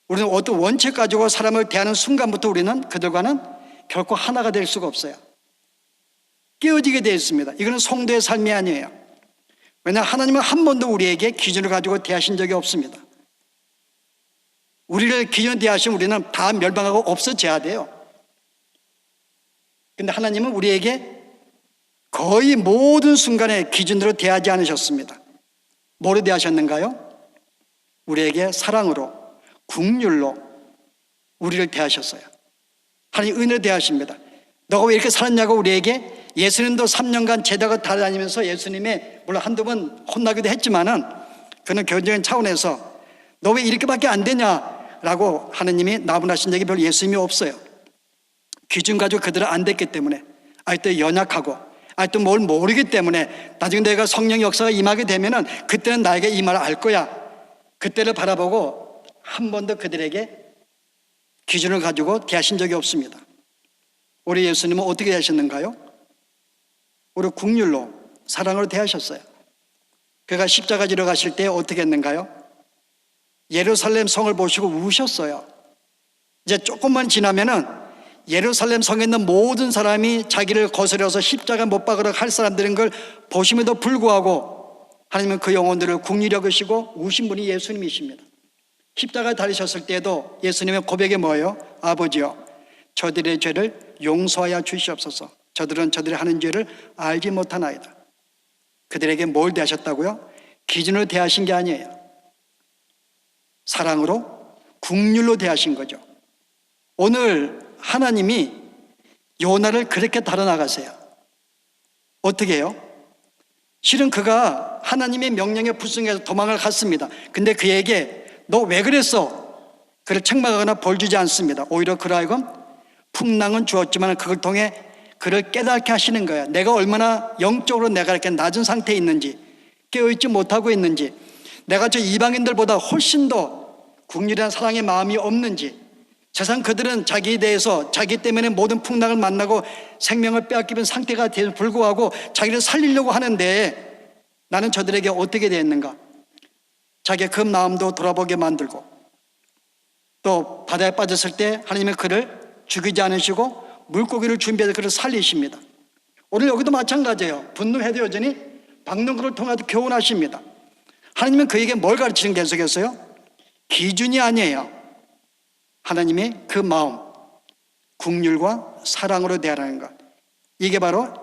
우리는 어떤 원칙 가지고 사람을 대하는 순간부터 우리는 그들과는 결코 하나가 될 수가 없어요. 깨어지게 되어 있습니다. 이거는 성도의 삶이 아니에요. 왜냐하면 하나님은 한 번도 우리에게 기준을 가지고 대하신 적이 없습니다. 우리를 기준으로 대하시면 우리는 다 멸망하고 없어져야 돼요. 그런데 하나님은 우리에게 거의 모든 순간에 기준으로 대하지 않으셨습니다. 뭐로 대하셨는가요? 우리에게 사랑으로, 긍휼로 우리를 대하셨어요. 하나님 은혜로 대하십니다. 너가 왜 이렇게 살았냐고 우리에게 예수님도 3년간 제자가 다니면서 예수님의 물론 한두 번 혼나기도 했지만은 그는 교제적인 차원에서 너 왜 이렇게밖에 안 되냐라고 하나님이 나분하신 적이 별로 예수님이 없어요. 기준 가지고 그들은 안 됐기 때문에 아직도 연약하고 아직도 뭘 모르기 때문에 나중에 내가 성령의 역사가 임하게 되면은 그때는 나에게 이 말을 알 거야. 그때를 바라보고 한 번도 그들에게 기준을 가지고 대하신 적이 없습니다. 우리 예수님은 어떻게 대하셨는가요? 우리 긍휼로 사랑으로 대하셨어요. 그가 십자가 지러 가실 때 어떻게 했는가요? 예루살렘 성을 보시고 우셨어요. 이제 조금만 지나면은 예루살렘 성에 있는 모든 사람이 자기를 거스려서 십자가 못 박으러 할 사람들인 걸 보심에도 불구하고 하나님은 그 영혼들을 긍휼히 여기시고 우신 분이 예수님이십니다. 십자가 달리셨을 때도 예수님의 고백이 뭐예요? 아버지여 저들의 죄를 용서하여 주시옵소서. 저들은 저들이 하는 죄를 알지 못하나이다. 그들에게 뭘 대하셨다고요? 기준으로 대하신 게 아니에요. 사랑으로 긍휼로 대하신 거죠. 오늘 하나님이 요나를 그렇게 달아나가세요. 어떻게 해요? 실은 그가 하나님의 명령에 불순종해서 도망을 갔습니다. 근데 그에게 너 왜 그랬어? 그를 책망하거나 벌 주지 않습니다. 오히려 그를 하여금 풍랑은 주었지만 그걸 통해 그를 깨닫게 하시는 거예요. 내가 얼마나 영적으로 내가 이렇게 낮은 상태에 있는지, 깨어있지 못하고 있는지, 내가 저 이방인들보다 훨씬 더 국률이나 사랑의 마음이 없는지, 세상 그들은 자기에 대해서 자기 때문에 모든 풍랑을 만나고 생명을 빼앗기는 상태가 되어 불구하고 자기를 살리려고 하는데 나는 저들에게 어떻게 되었는가? 자기의 그 마음도 돌아보게 만들고, 또 바다에 빠졌을 때 하나님은 그를 죽이지 않으시고 물고기를 준비해서 그를 살리십니다. 오늘 여기도 마찬가지예요. 분노해도 여전히 박는 것을 통해서 교훈하십니다. 하나님은 그에게 뭘 가르치는 계속했어요? 기준이 아니에요. 하나님의 그 마음, 긍휼과 사랑으로 대하라는 것. 이게 바로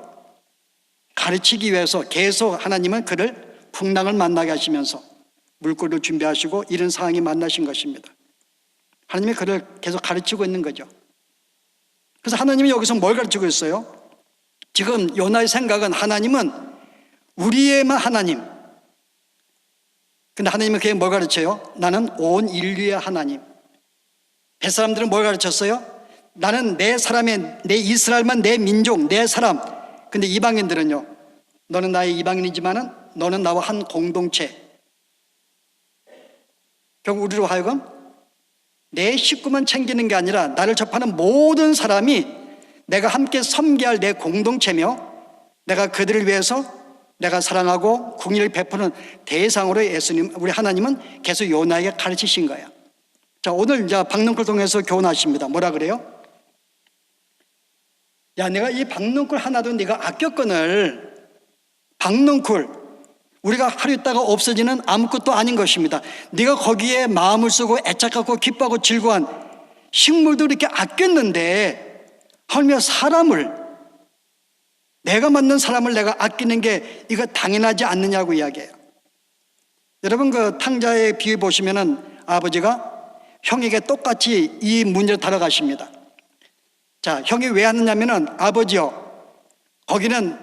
가르치기 위해서 계속 하나님은 그를 풍랑을 만나게 하시면서 물고기를 준비하시고 이런 상황이 만나신 것입니다. 하나님이 그를 계속 가르치고 있는 거죠. 그래서 하나님이 여기서 뭘 가르치고 있어요? 지금 요나의 생각은 하나님은 우리의만 하나님. 근데 하나님은 그게 뭘 가르쳐요? 나는 온 인류의 하나님. 뱃사람들은 뭘 가르쳤어요? 나는 내 사람의, 내 이스라엘만 내 민족, 내 사람. 근데 이방인들은요, 너는 나의 이방인이지만은 너는 나와 한 공동체. 결국 우리로 하여금 내 식구만 챙기는 게 아니라 나를 접하는 모든 사람이 내가 함께 섬겨야 할 내 공동체며 내가 그들을 위해서 내가 사랑하고 긍휼을 베푸는 대상으로 예수님, 우리 하나님은 계속 요나에게 가르치신 거예요. 자, 오늘 이제 박능쿨 통해서 교훈하십니다. 뭐라 그래요? 야, 내가 이 박능쿨 하나도 네가 아꼈거늘. 박능쿨, 우리가 하루 있다가 없어지는 아무것도 아닌 것입니다. 네가 거기에 마음을 쓰고 애착하고 기뻐하고 즐거워한 식물도 이렇게 아꼈는데 하물며 사람을, 내가 만난 사람을 내가 아끼는 게 이거 당연하지 않느냐고 이야기해요. 여러분 그 탕자의 비유 보시면은 아버지가 형에게 똑같이 이 문제를 다뤄가십니다. 자, 형이 왜 하느냐면은 아버지요, 거기는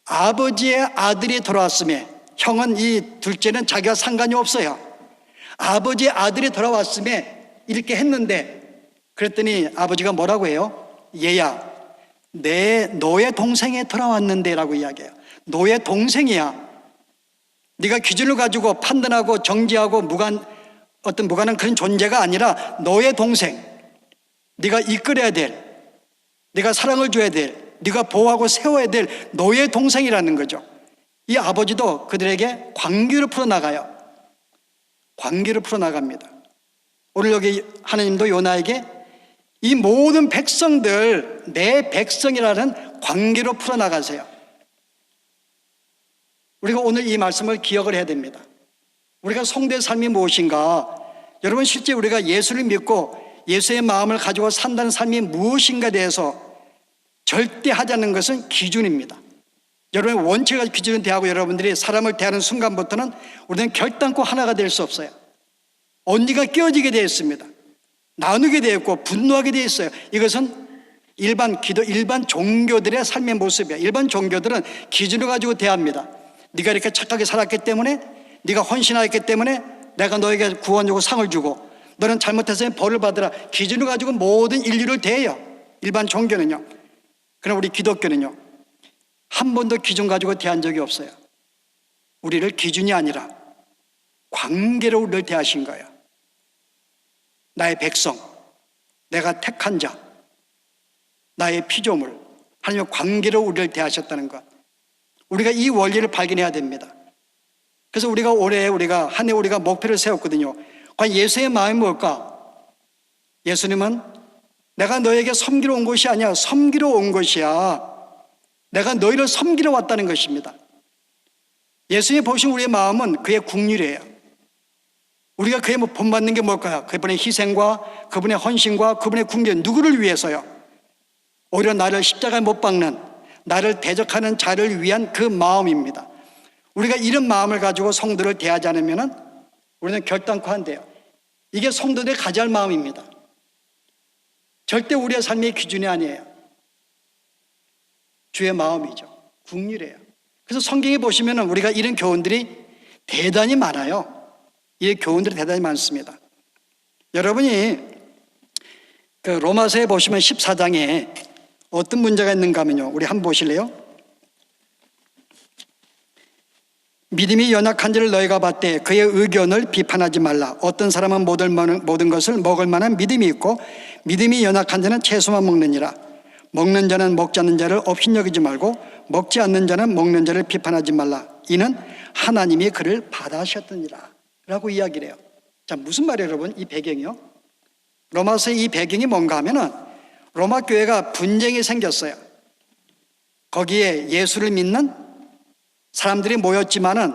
아버지의 아들이 돌아왔음에, 형은 이 둘째는 자기와 상관이 없어요. 아버지의 아들이 돌아왔음에 이렇게 했는데, 그랬더니 아버지가 뭐라고 해요? 얘야, 너의 동생이 돌아왔는데 라고 이야기해요. 너의 동생이야. 네가 기준을 가지고 판단하고 정지하고 무관한 그런 존재가 아니라 너의 동생, 네가 이끌어야 될, 네가 사랑을 줘야 될, 네가 보호하고 세워야 될 너의 동생이라는 거죠. 이 아버지도 그들에게 관계를 풀어나가요. 관계를 풀어나갑니다. 오늘 여기 하나님도 요나에게 이 모든 백성들, 내 백성이라는 관계로 풀어나가세요. 우리가 오늘 이 말씀을 기억을 해야 됩니다. 우리가 성도의 삶이 무엇인가? 여러분 실제 우리가 예수를 믿고 예수의 마음을 가지고 산다는 삶이 무엇인가에 대해서 절대 하지 않는 것은 기준입니다. 여러분의 원칙과 기준을 대하고 여러분들이 사람을 대하는 순간부터는 우리는 결단코 하나가 될 수 없어요. 언니가 깨어지게 되어 있습니다. 나누게 되어 있고 분노하게 되어 있어요. 이것은 일반 종교들의 삶의 모습이에요. 일반 종교들은 기준을 가지고 대합니다. 네가 이렇게 착하게 살았기 때문에, 네가 헌신하였기 때문에 내가 너에게 구원 주고 상을 주고, 너는 잘못해서 벌을 받으라. 기준을 가지고 모든 인류를 대해요. 일반 종교는요. 그러나 우리 기독교는요, 한 번도 기준 가지고 대한 적이 없어요. 우리를 기준이 아니라 관계로 우리를 대하신 거예요. 나의 백성, 내가 택한 자, 나의 피조물, 하나님의 관계로 우리를 대하셨다는 것. 우리가 이 원리를 발견해야 됩니다. 그래서 우리가 올해 한 해 우리가 목표를 세웠거든요. 과연 예수의 마음이 뭘까? 예수님은 내가 너에게 섬기러 온 것이 아니야. 섬기러 온 것이야. 내가 너희를 섬기러 왔다는 것입니다. 예수님이 보신 우리의 마음은 그의 긍휼이에요. 우리가 그의 본받는 게 뭘까요? 그분의 희생과 그분의 헌신과 그분의 긍휼, 누구를 위해서요? 오히려 나를 십자가에 못 박는, 나를 대적하는 자를 위한 그 마음입니다. 우리가 이런 마음을 가지고 성도를 대하지 않으면 우리는 결단코 안 돼요. 이게 성도들이 가져야 할 마음입니다. 절대 우리의 삶의 기준이 아니에요. 주의 마음이죠. 긍휼이에요. 그래서 성경에 보시면 우리가 이런 교훈들이 대단히 많아요. 이 교훈들이 대단히 많습니다. 여러분이 그 로마서에 보시면 14장에 어떤 문제가 있는가 하면요, 우리 한번 보실래요? 믿음이 연약한 자를 너희가 봤되 그의 의견을 비판하지 말라. 어떤 사람은 모든 것을 먹을 만한 믿음이 있고 믿음이 연약한 자는 채소만 먹느니라. 먹는 자는 먹지 않는 자를 업신여기지 말고 먹지 않는 자는 먹는 자를 비판하지 말라. 이는 하나님이 그를 받아하셨느니라 라고 이야기를 해요. 자, 무슨 말이에요 여러분? 이 배경이요, 로마서의 이 배경이 뭔가 하면은 로마 교회가 분쟁이 생겼어요. 거기에 예수를 믿는 사람들이 모였지만은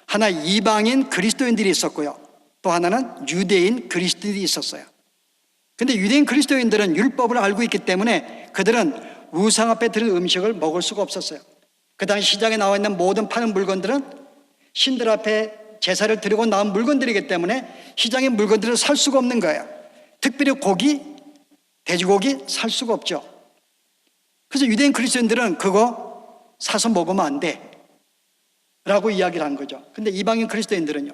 하나 이방인 그리스도인들이 있었고요, 또 하나는 유대인 그리스도인들이 있었어요. 근데 유대인 그리스도인들은 율법을 알고 있기 때문에 그들은 우상 앞에 드린 음식을 먹을 수가 없었어요. 그 당시 시장에 나와 있는 모든 파는 물건들은 신들 앞에 제사를 드리고 나온 물건들이기 때문에 시장의 물건들을 살 수가 없는 거예요. 특별히 고기, 돼지고기 살 수가 없죠. 그래서 유대인 그리스도인들은 그거 사서 먹으면 안 돼 라고 이야기를 한 거죠. 근데 이방인 그리스도인들은요,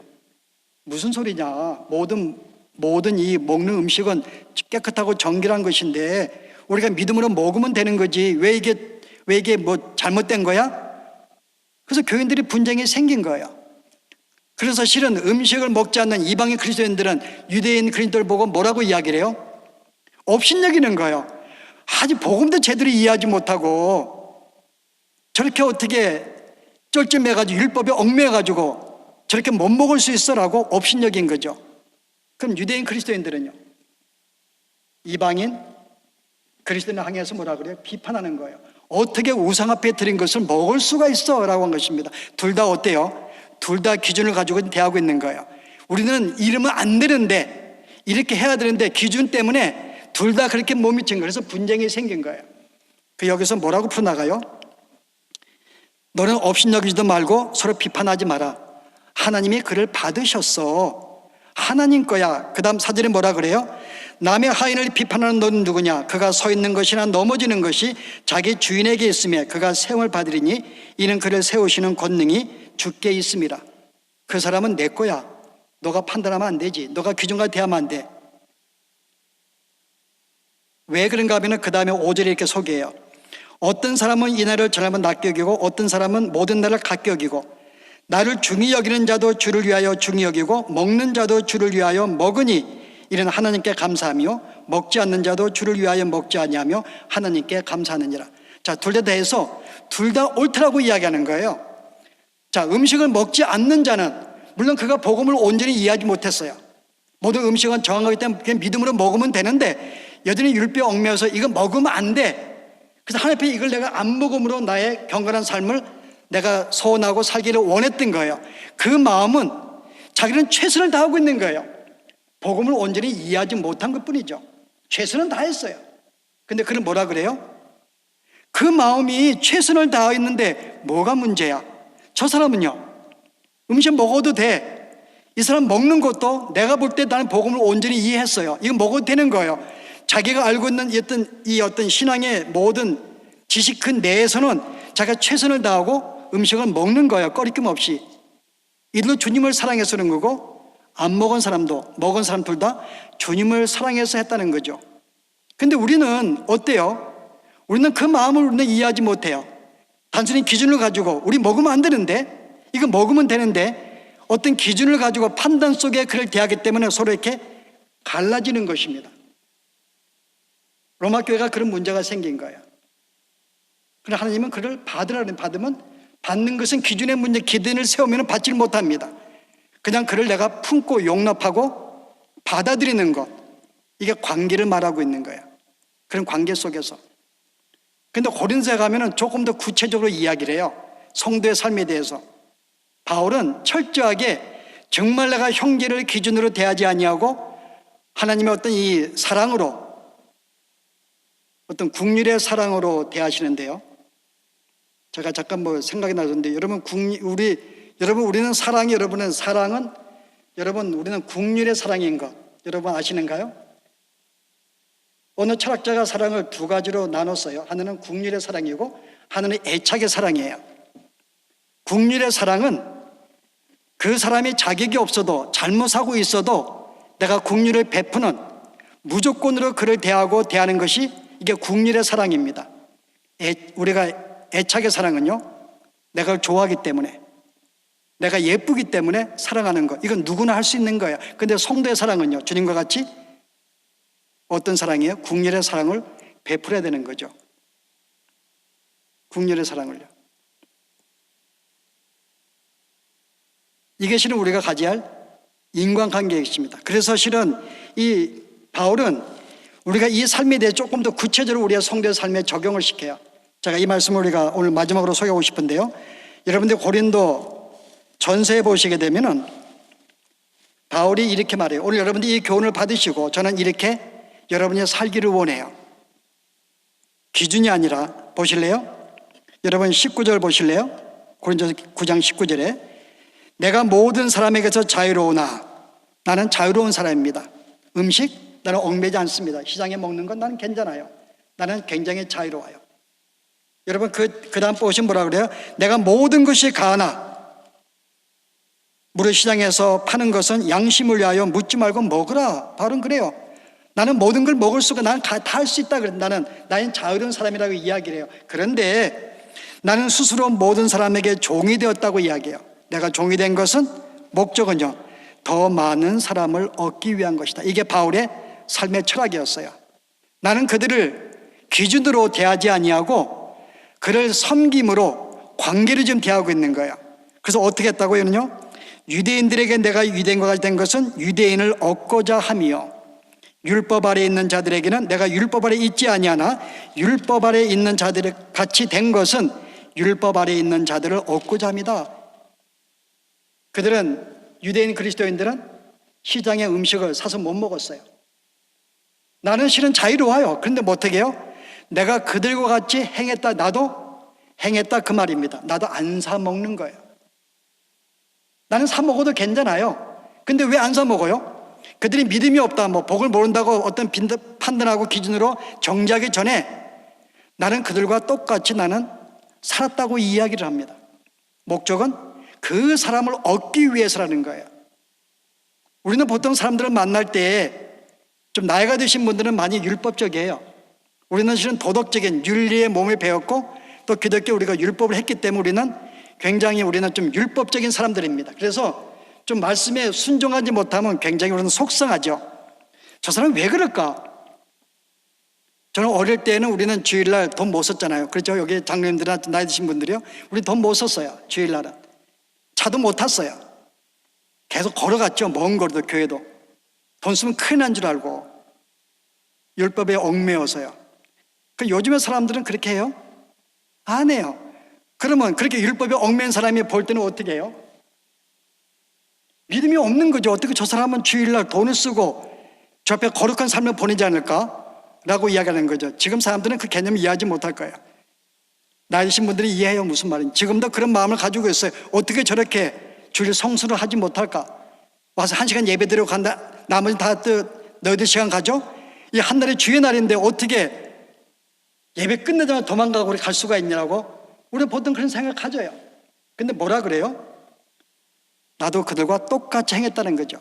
무슨 소리냐, 모든 이 먹는 음식은 깨끗하고 정결한 것인데 우리가 믿음으로 먹으면 되는 거지 왜 이게 뭐 잘못된 거야? 그래서 교인들이 분쟁이 생긴 거예요. 그래서 실은 음식을 먹지 않는 이방인 그리스도인들은 유대인 그리스도인들을 보고 뭐라고 이야기를 해요? 업신여기는 거예요. 아직 복음도 제대로 이해하지 못하고 저렇게 어떻게 쩔쩔매가지고 율법에 얽매가지고 저렇게 못 먹을 수 있어라고 업신여긴 거죠. 그럼 유대인 그리스도인들은요, 이방인 그리스도인을 향해서 뭐라 그래요? 비판하는 거예요. 어떻게 우상 앞에 드린 것을 먹을 수가 있어 라고 한 것입니다. 둘 다 어때요? 둘 다 기준을 가지고 대하고 있는 거예요. 우리는 이러면 안 되는데, 이렇게 해야 되는데 기준 때문에 둘 다 그렇게 못 미친 거예요. 그래서 분쟁이 생긴 거예요. 그 여기서 뭐라고 풀어나가요? 너는 업신여기지도 말고 서로 비판하지 마라. 하나님이 그를 받으셨어. 하나님 거야. 그 다음 사절에 뭐라 그래요? 남의 하인을 비판하는 너는 누구냐? 그가 서 있는 것이나 넘어지는 것이 자기 주인에게 있으며 그가 세움을 받으리니 이는 그를 세우시는 권능이 주께 있음이라. 그 사람은 내 거야. 너가 판단하면 안 되지. 너가 기준과 대하면 안 돼. 왜 그런가 하면 그 다음에 5절에 이렇게 소개해요. 어떤 사람은 이 날을 전하면 낮게 여기고 어떤 사람은 모든 날을 갖게 여기고 나를 중히 여기는 자도 주를 위하여 중히 여기고 먹는 자도 주를 위하여 먹으니 이는 하나님께 감사하며 먹지 않는 자도 주를 위하여 먹지 아니하며 하나님께 감사하느니라. 자, 둘 다 대해서 둘 다 옳다라고 이야기하는 거예요. 자, 음식을 먹지 않는 자는 물론 그가 복음을 온전히 이해하지 못했어요. 모든 음식은 정한 거기 때문에 그냥 믿음으로 먹으면 되는데 여전히 율법에 얽매여서 이거 먹으면 안 돼. 그래서 하나님 앞에 이걸 내가 안 먹음으로 나의 경건한 삶을 내가 소원하고 살기를 원했던 거예요. 그 마음은 자기는 최선을 다하고 있는 거예요. 복음을 온전히 이해하지 못한 것뿐이죠. 최선은 다했어요. 근데 그는 뭐라 그래요? 그 마음이 최선을 다했는데 뭐가 문제야? 저 사람은요, 음식 먹어도 돼. 이 사람 먹는 것도 내가 볼 때 나는 복음을 온전히 이해했어요. 이거 먹어도 되는 거예요. 자기가 알고 있는 어떤 신앙의 모든 지식 그 내에서는 자기가 최선을 다하고 음식을 먹는 거예요. 꺼리낌 없이. 이들도 주님을 사랑해서 그런 거고 안 먹은 사람도 먹은 사람 둘 다 주님을 사랑해서 했다는 거죠. 근데 우리는 어때요? 우리는 그 마음을 우리는 이해하지 못해요. 단순히 기준을 가지고 우리 먹으면 안 되는데 이거 먹으면 되는데 어떤 기준을 가지고 판단 속에 그를 대하기 때문에 서로 이렇게 갈라지는 것입니다. 로마 교회가 그런 문제가 생긴 거예요. 그러나 하나님은 그를 받으면 받는 것은 기준의 문제, 기준을 세우면 받지를 못합니다. 그냥 그를 내가 품고 용납하고 받아들이는 것, 이게 관계를 말하고 있는 거예요. 그런 관계 속에서. 근데 고린도에 가면은 조금 더 구체적으로 이야기를 해요. 성도의 삶에 대해서. 바울은 철저하게 정말 내가 형제를 기준으로 대하지 아니하고 하나님의 어떤 이 사랑으로, 어떤 국률의 사랑으로 대하시는데요. 제가 잠깐 생각이 나는데 우리는 우리는 국률의 사랑인 것 여러분 아시는가요? 어느 철학자가 사랑을 두 가지로 나눴어요. 하나는 국률의 사랑이고 하나는 애착의 사랑이에요. 국률의 사랑은 그 사람이 자격이 없어도 잘못하고 있어도 내가 국률을 베푸는 무조건으로 그를 대하는 것이 이게 국률의 사랑입니다. 우리가 애착의 사랑은요, 내가 좋아하기 때문에, 내가 예쁘기 때문에 사랑하는 것, 이건 누구나 할 수 있는 거예요. 근데 성도의 사랑은요, 주님과 같이 어떤 사랑이에요? 국률의 사랑을 베풀어야 되는 거죠. 국률의 사랑을요. 이게 실은 우리가 가져야 할 인간관계이십니다. 그래서 실은 이 바울은 우리가 이 삶에 대해 조금 더 구체적으로 우리의 성도의 삶에 적용을 시켜요. 제가 이 말씀을 우리가 오늘 마지막으로 소개하고 싶은데요. 여러분들 고린도 전서에 보시게 되면은 바울이 이렇게 말해요. 오늘 여러분들이 이 교훈을 받으시고 저는 이렇게 여러분이 살기를 원해요. 기준이 아니라, 보실래요? 여러분 19절 보실래요? 고린도서 9장 19절에 내가 모든 사람에게서 자유로우나 나는 자유로운 사람입니다. 음식? 나는 얽매지 않습니다. 시장에 먹는 건 나는 괜찮아요. 나는 굉장히 자유로워요. 여러분 그 다음 보시면 뭐라 그래요? 내가 모든 것이 가하나 무릇 시장에서 파는 것은 양심을 위하여 묻지 말고 먹으라. 바울은 그래요. 나는 모든 걸 먹을 수가, 나는 다 할 수 있다. 나는 자유로운 사람이라고 이야기를 해요. 그런데 나는 스스로 모든 사람에게 종이 되었다고 이야기해요. 내가 종이 된 것은 목적은요, 더 많은 사람을 얻기 위한 것이다. 이게 바울의 삶의 철학이었어요. 나는 그들을 기준으로 대하지 아니하고 그를 섬김으로 관계를 좀 대하고 있는 거예요. 그래서 어떻게 했다고요? 유대인들에게 내가 유대인과 같이 된 것은 유대인을 얻고자 함이요, 율법 아래 있는 자들에게는 내가 율법 아래 있지 아니하나 율법 아래 있는 자들이 같이 된 것은 율법 아래 있는 자들을 얻고자 합니다. 그들은, 유대인 그리스도인들은 시장의 음식을 사서 못 먹었어요. 나는 실은 자유로워요. 그런데 뭐 어떻게 해요? 내가 그들과 같이 행했다, 나도 행했다, 그 말입니다. 나도 안 사 먹는 거예요. 나는 사 먹어도 괜찮아요. 근데 왜 안 사 먹어요? 그들이 믿음이 없다, 뭐 복을 모른다고 어떤 판단하고 기준으로 정지하기 전에 나는 그들과 똑같이 나는 살았다고 이야기를 합니다. 목적은 그 사람을 얻기 위해서라는 거예요. 우리는 보통 사람들을 만날 때 좀 나이가 드신 분들은 많이 율법적이에요. 우리는 실은 도덕적인 윤리의 몸을 배웠고 또 기독교 우리가 율법을 했기 때문에 우리는 좀 율법적인 사람들입니다. 그래서 좀 말씀에 순종하지 못하면 굉장히 우리는 속상하죠. 저 사람은 왜 그럴까? 저는 어릴 때는 우리는 주일날 돈 못 썼잖아요. 그렇죠? 여기 장로님들이나 나이 드신 분들이요, 우리 돈 못 썼어요. 주일날은 차도 못 탔어요. 계속 걸어갔죠. 먼 거리도, 교회도. 돈 쓰면 큰일 난 줄 알고 율법에 얽매여서요. 요즘의 사람들은 그렇게 해요? 안 해요. 그러면 그렇게 율법에 얽매인 사람이 볼 때는 어떻게 해요? 믿음이 없는 거죠. 어떻게 저 사람은 주일날 돈을 쓰고 저 앞에 거룩한 삶을 보내지 않을까? 라고 이야기하는 거죠. 지금 사람들은 그 개념을 이해하지 못할 거예요. 나이 드신 분들이 이해해요. 무슨 말인지. 지금도 그런 마음을 가지고 있어요. 어떻게 저렇게 주일 성수를 하지 못할까? 와서 1시간 예배 드리고 간다. 나머지 다 너희들 시간 가져? 이 한 달의 주의 날인데 어떻게 예배 끝내자마자 도망가고 우리 갈 수가 있냐고? 우리는 보통 그런 생각을 가져요. 근데 뭐라 그래요? 나도 그들과 똑같이 행했다는 거죠.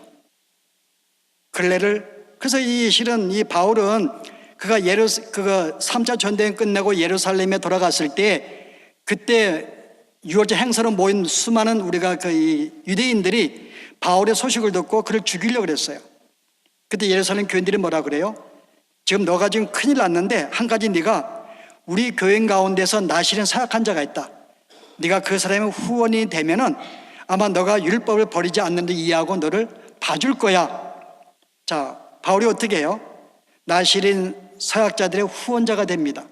그래서 실은 이 바울은 그가 3차 전쟁 끝내고 예루살렘에 돌아갔을 때, 그때 유월절 행사로 모인 수많은 우리가 이 유대인들이 바울의 소식을 듣고 그를 죽이려고 그랬어요. 그때 예루살렘 교인들이 뭐라 그래요? 지금 너가 지금 큰일 났는데 한 가지, 네가 우리 교인 가운데서 나실은 사역한 자가 있다. 네가 그 사람의 후원이 되면은 아마 너가 율법을 버리지 않는 데 이해하고 너를 봐줄 거야. 자, 바울이 어떻게 해요? 나실인 서약자들의 후원자가 됩니다.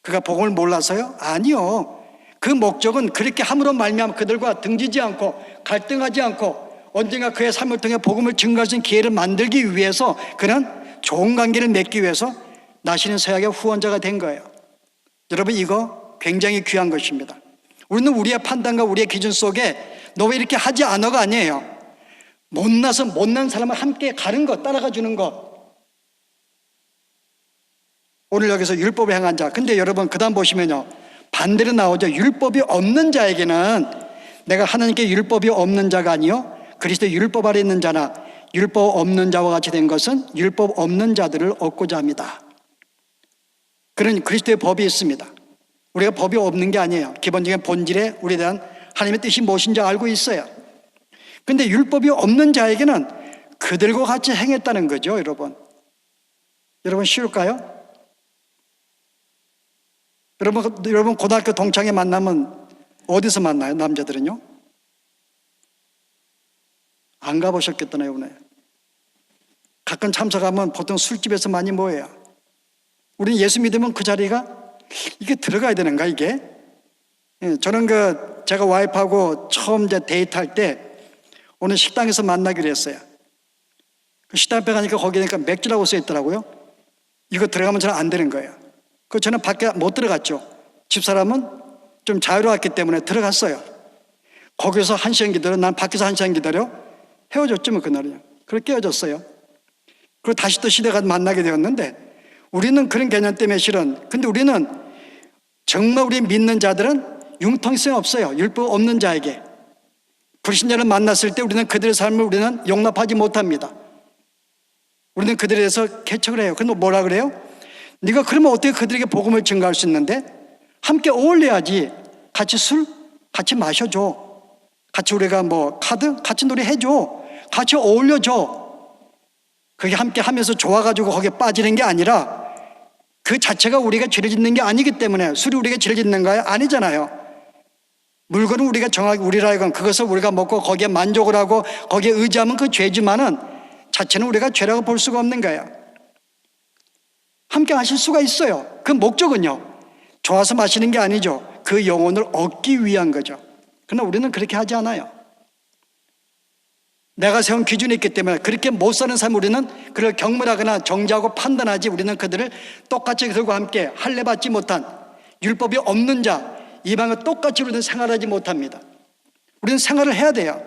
그가 복음을 몰라서요? 아니요. 그 목적은 그렇게 함으로 말미암아 그들과 등지지 않고 갈등하지 않고 언젠가 그의 삶을 통해 복음을 증거할 수 있는 기회를 만들기 위해서, 그는 좋은 관계를 맺기 위해서 나실인 서약의 후원자가 된 거예요. 여러분, 이거 굉장히 귀한 것입니다. 우리는 우리의 판단과 우리의 기준 속에 너 왜 이렇게 하지 않아가 아니에요. 못난 사람을 함께 가는 것, 따라가 주는 것. 오늘 여기서 율법을 행한 자. 근데 여러분 그 다음 보시면요, 반대로 나오죠. 율법이 없는 자에게는 내가 하나님께 율법이 없는 자가 아니요 그리스도 율법 아래 있는 자나 율법 없는 자와 같이 된 것은 율법 없는 자들을 얻고자 합니다. 그런 그리스도의 법이 있습니다. 우리가 법이 없는 게 아니에요. 기본적인 본질에 우리에 대한 하나님의 뜻이 무엇인지 알고 있어요. 그런데 율법이 없는 자에게는 그들과 같이 행했다는 거죠, 여러분. 여러분 쉬울까요? 여러분 고등학교 동창회 만나면 어디서 만나요? 남자들은요? 안 가보셨겠다네요, 오늘. 가끔 참석하면 보통 술집에서 많이 모여요. 우리는 예수 믿으면 그 자리가 이게 들어가야 되는가, 이게? 저는 제가 와이프하고 처음 이제 데이트할 때 오늘 식당에서 만나기로 했어요. 그 식당 앞에 가니까 거기니까 맥주라고 써 있더라고요. 이거 들어가면 저는 안 되는 거예요. 저는 밖에 못 들어갔죠. 집사람은 좀 자유로웠기 때문에 들어갔어요. 거기서 1시간 기다려, 난 밖에서 1시간 기다려. 헤어졌죠, 뭐 그날이요. 그렇게 헤어졌어요. 그리고 다시 또 시대가 만나게 되었는데 우리는 그런 개념 때문에 실은, 근데 우리는 정말 우리 믿는 자들은 융통성이 없어요. 율법 없는 자에게. 불신자를 만났을 때 우리는 그들의 삶을 우리는 용납하지 못합니다. 우리는 그들에 대해서 개척을 해요. 근데 뭐라 그래요? 네가 그러면 어떻게 그들에게 복음을 증가할 수 있는데? 함께 어울려야지. 같이 술? 같이 마셔줘. 같이 우리가 뭐 카드? 같이 노래 해줘. 같이 어울려줘. 그게 함께 하면서 좋아가지고 거기에 빠지는 게 아니라 그 자체가 우리가 죄를 짓는 게 아니기 때문에. 술이 우리가 죄를 짓는가요? 아니잖아요. 물건은 우리가 정하게 우리라 하여금 그것을 우리가 먹고 거기에 만족을 하고 거기에 의지하면 그 죄지만은 자체는 우리가 죄라고 볼 수가 없는 거예요. 함께 하실 수가 있어요. 그 목적은요, 좋아서 마시는 게 아니죠. 그 영혼을 얻기 위한 거죠. 그러나 우리는 그렇게 하지 않아요. 내가 세운 기준이 있기 때문에 그렇게 못 사는 삶, 우리는 그를 경멸하거나 정죄하고 판단하지, 우리는 그들을 똑같이 그들과 함께 할례받지 못한 율법이 없는 자, 이방과 똑같이 우리는 생활하지 못합니다. 우리는 생활을 해야 돼요.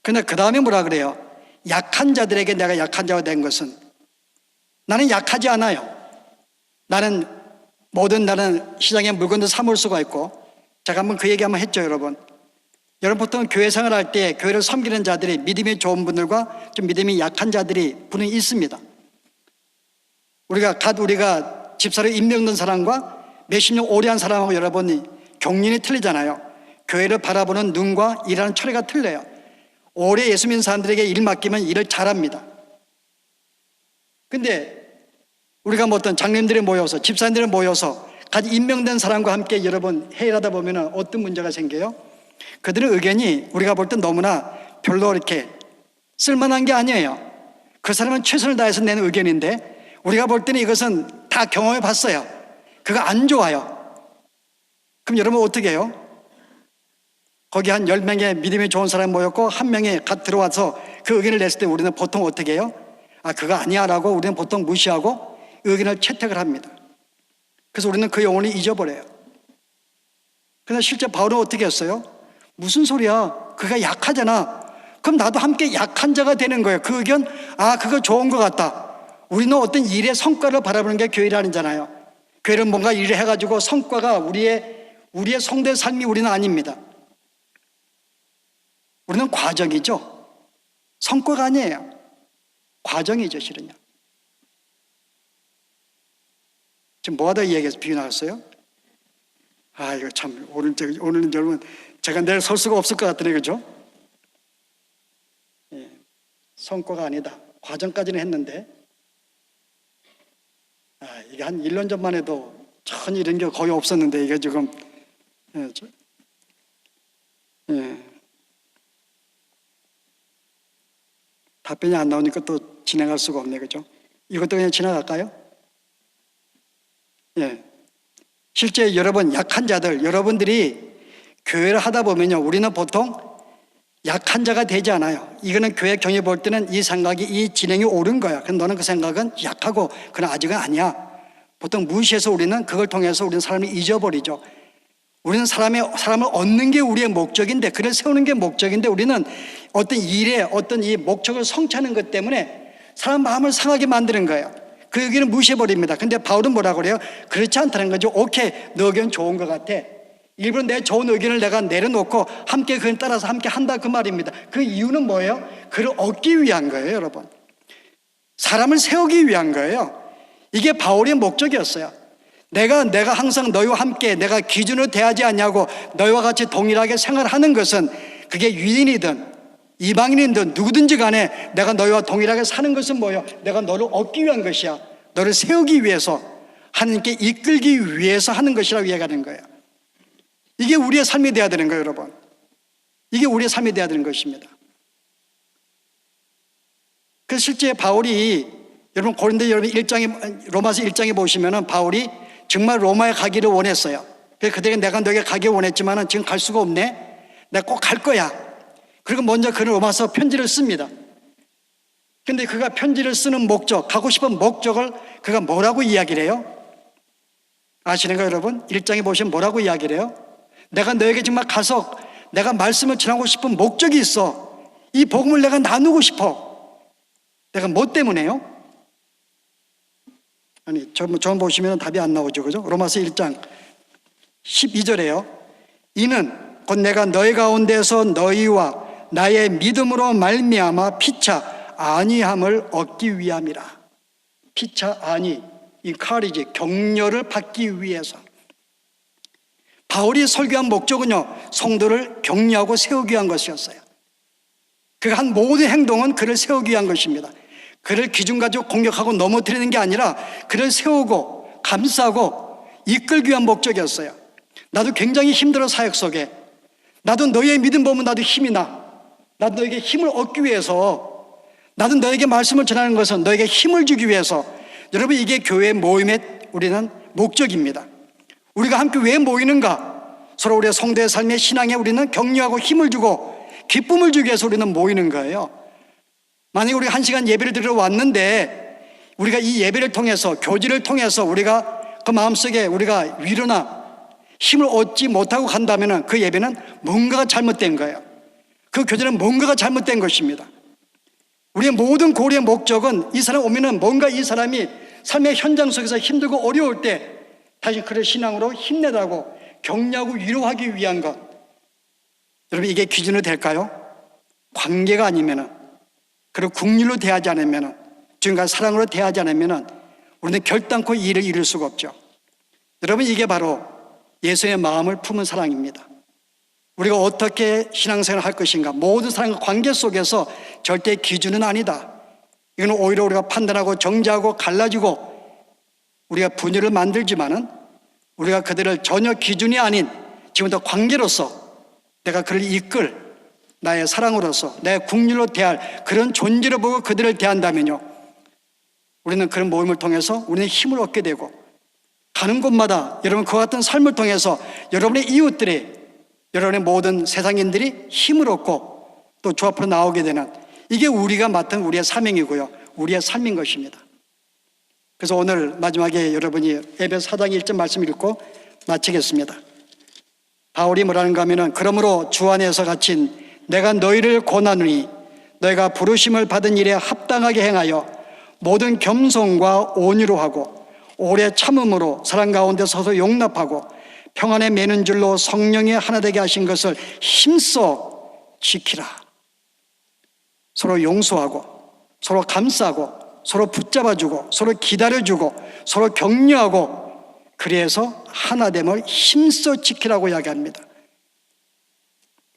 그런데 그 다음에 뭐라 그래요? 약한 자들에게 내가 약한 자가 된 것은, 나는 약하지 않아요. 나는 시장에 물건도 사물 수가 있고, 제가 한번 그 얘기 한번 했죠, 여러분. 여러분 보통 교회 생활할 때 교회를 섬기는 자들이 믿음이 좋은 분들과 좀 믿음이 약한 자들이 분명히 있습니다. 우리가 집사를 임명된 사람과 몇십 년 오래 한 사람하고 여러분이 경륜이 틀리잖아요. 교회를 바라보는 눈과 일하는 처리가 틀려요. 오래 예수 믿는 사람들에게 일 맡기면 일을 잘합니다. 근데 우리가 뭐 어떤 장님들이 모여서, 집사님들이 모여서 같이 임명된 사람과 함께 여러분 회의를 하다 보면 어떤 문제가 생겨요? 그들의 의견이 우리가 볼 때 너무나 별로 이렇게 쓸만한 게 아니에요. 그 사람은 최선을 다해서 내는 의견인데 우리가 볼 때는 이것은 다 경험해 봤어요. 그거 안 좋아요. 그럼 여러분 어떻게 해요? 거기 한 10명의 믿음이 좋은 사람이 모였고 한 명이 갓 들어와서 그 의견을 냈을 때 우리는 보통 어떻게 해요? 그거 아니야 라고 우리는 보통 무시하고 의견을 채택을 합니다. 그래서 우리는 그 영혼을 잊어버려요. 그런데 실제 바울은 어떻게 했어요? 무슨 소리야? 그가 약하잖아. 그럼 나도 함께 약한 자가 되는 거예요. 그 의견, 그거 좋은 것 같다. 우리는 어떤 일의 성과를 바라보는 게 교회라는잖아요. 교회는 뭔가 일을 해가지고 성과가 우리의 성도의 삶이 우리는 아닙니다. 우리는 과정이죠. 성과가 아니에요. 과정이죠, 실은요. 지금 뭐하다 이 얘기에서 비유 나왔어요? 이거 참, 오늘은 여러분, 제가 내일 설 수가 없을 것 같더니, 그죠? 예, 성과가 아니다. 과정까지는 했는데, 이게 한 1년 전만 해도 전혀 이런 게 거의 없었는데, 이게 지금, 답변이 안 나오니까 또 진행할 수가 없네, 그죠? 이것도 그냥 지나갈까요? 예. 실제 여러분, 약한 자들, 여러분들이 교회를 하다 보면요, 우리는 보통 약한 자가 되지 않아요. 이거는 교회 경에 볼 때는 이 생각이, 이 진행이 옳은 거야. 근데 너는 그 생각은 약하고, 그건 아직은 아니야. 보통 무시해서 우리는 그걸 통해서 우리는 사람을 잊어버리죠. 우리는 사람을 얻는 게 우리의 목적인데, 그를 세우는 게 목적인데, 우리는 어떤 일에 어떤 이 목적을 성취하는 것 때문에 사람 마음을 상하게 만드는 거예요. 그 의견을 무시해버립니다. 근데 바울은 뭐라고 그래요? 그렇지 않다는 거죠. 오케이, 너 의견 좋은 것 같아. 일부러 내 좋은 의견을 내가 내려놓고 함께 그에 따라서 함께 한다 그 말입니다. 그 이유는 뭐예요? 그를 얻기 위한 거예요, 여러분. 사람을 세우기 위한 거예요. 이게 바울의 목적이었어요. 내가 항상 너희와 함께 내가 기준으로 대하지 않냐고 너희와 같이 동일하게 생활하는 것은 그게 유대인이든 이방인이든 누구든지 간에 내가 너희와 동일하게 사는 것은 뭐예요? 내가 너를 얻기 위한 것이야. 너를 세우기 위해서, 하나님께 이끌기 위해서 하는 것이라고 이야기하는 거예요. 이게 우리의 삶이 되어야 되는 거예요, 여러분. 이게 우리의 삶이 되어야 되는 것입니다. 그래서 실제 바울이 여러분 로마서 1장에 보시면은 바울이 정말 로마에 가기를 원했어요. 그래서 그들이 내가 너에게 가기를 원했지만은 지금 갈 수가 없네. 내가 꼭 갈 거야. 그리고 먼저 그는 로마서 편지를 씁니다. 근데 그가 편지를 쓰는 목적, 가고 싶은 목적을 그가 뭐라고 이야기를 해요? 아시는가요, 여러분? 1장에 보시면 뭐라고 이야기를 해요? 내가 너에게 정말 가서 내가 말씀을 전하고 싶은 목적이 있어. 이 복음을 내가 나누고 싶어. 내가 뭐 때문에요? 아니, 저 보시면 답이 안 나오죠, 그죠? 로마서 1장 12절에요. 이는 곧 내가 너희 가운데서 너희와 나의 믿음으로 말미암아 피차 안위함을 얻기 위함이라. 피차 안위, encourage, 격려를 받기 위해서. 바울이 설교한 목적은요, 성도를 격려하고 세우기 위한 것이었어요. 그가 한 모든 행동은 그를 세우기 위한 것입니다. 그를 기준 가지고 공격하고 넘어뜨리는 게 아니라 그를 세우고 감싸고 이끌기 위한 목적이었어요. 나도 굉장히 힘들어, 사역 속에. 나도 너희의 믿음 보면 나도 힘이 나. 나도 너에게 힘을 얻기 위해서, 나도 너에게 말씀을 전하는 것은 너에게 힘을 주기 위해서. 여러분, 이게 교회 모임의 우리는 목적입니다. 우리가 함께 왜 모이는가? 서로 우리의 성도의 삶의 신앙에 우리는 격려하고 힘을 주고 기쁨을 주기 위해서 우리는 모이는 거예요. 만약에 우리가 1시간 예배를 드리러 왔는데 우리가 이 예배를 통해서, 교제를 통해서 우리가 그 마음속에 우리가 위로나 힘을 얻지 못하고 간다면 그 예배는 뭔가가 잘못된 거예요. 그 교제는 뭔가가 잘못된 것입니다. 우리의 모든 고려의 목적은 이 사람 오면은 뭔가 이 사람이 삶의 현장 속에서 힘들고 어려울 때 다시 그를 신앙으로 힘내라고 격려하고 위로하기 위한 것. 여러분, 이게 기준으로 될까요? 관계가 아니면은, 그리고 국률로 대하지 않으면은, 지금과 사랑으로 대하지 않으면은 우리는 결단코 이 일을 이룰 수가 없죠. 여러분, 이게 바로 예수의 마음을 품은 사랑입니다. 우리가 어떻게 신앙생활을 할 것인가, 모든 사람과 관계 속에서 절대 기준은 아니다. 이건 오히려 우리가 판단하고 정죄하고 갈라지고 우리가 분열을 만들지만은 우리가 그들을 전혀 기준이 아닌 지금부터 관계로서 내가 그를 이끌 나의 사랑으로서 내 국률로 대할 그런 존재로 보고 그들을 대한다면요, 우리는 그런 모임을 통해서 우리는 힘을 얻게 되고, 가는 곳마다 여러분 그와 같은 삶을 통해서 여러분의 이웃들이, 여러분의 모든 세상인들이 힘을 얻고 또 주 앞으로 나오게 되는, 이게 우리가 맡은 우리의 사명이고요, 우리의 삶인 것입니다. 그래서 오늘 마지막에 여러분이 에베소 4장 1절 말씀 읽고 마치겠습니다. 바울이 뭐라는가 하면은, 그러므로 주 안에서 갇힌 내가 너희를 권하노니 너희가 부르심을 받은 일에 합당하게 행하여 모든 겸손과 온유로 하고 오래 참음으로 사랑 가운데 서서 용납하고 평안에 매는 줄로 성령이 하나 되게 하신 것을 힘써 지키라. 서로 용서하고 서로 감싸고 서로 붙잡아주고 서로 기다려주고 서로 격려하고, 그래서 하나됨을 힘써 지키라고 이야기합니다.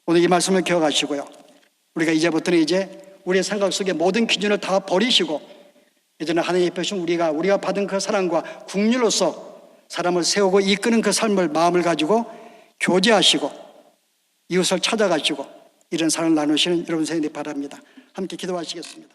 오늘 이 말씀을 기억하시고요, 우리가 이제부터는 이제 우리의 생각 속에 모든 기준을 다 버리시고 이제는 하나님의 입혀주신 우리가 받은 그 사랑과 국률로서 사람을 세우고 이끄는 그 삶을, 마음을 가지고 교제하시고 이웃을 찾아가시고 이런 삶을 나누시는 여러분 되길 바랍니다. 함께 기도하시겠습니다.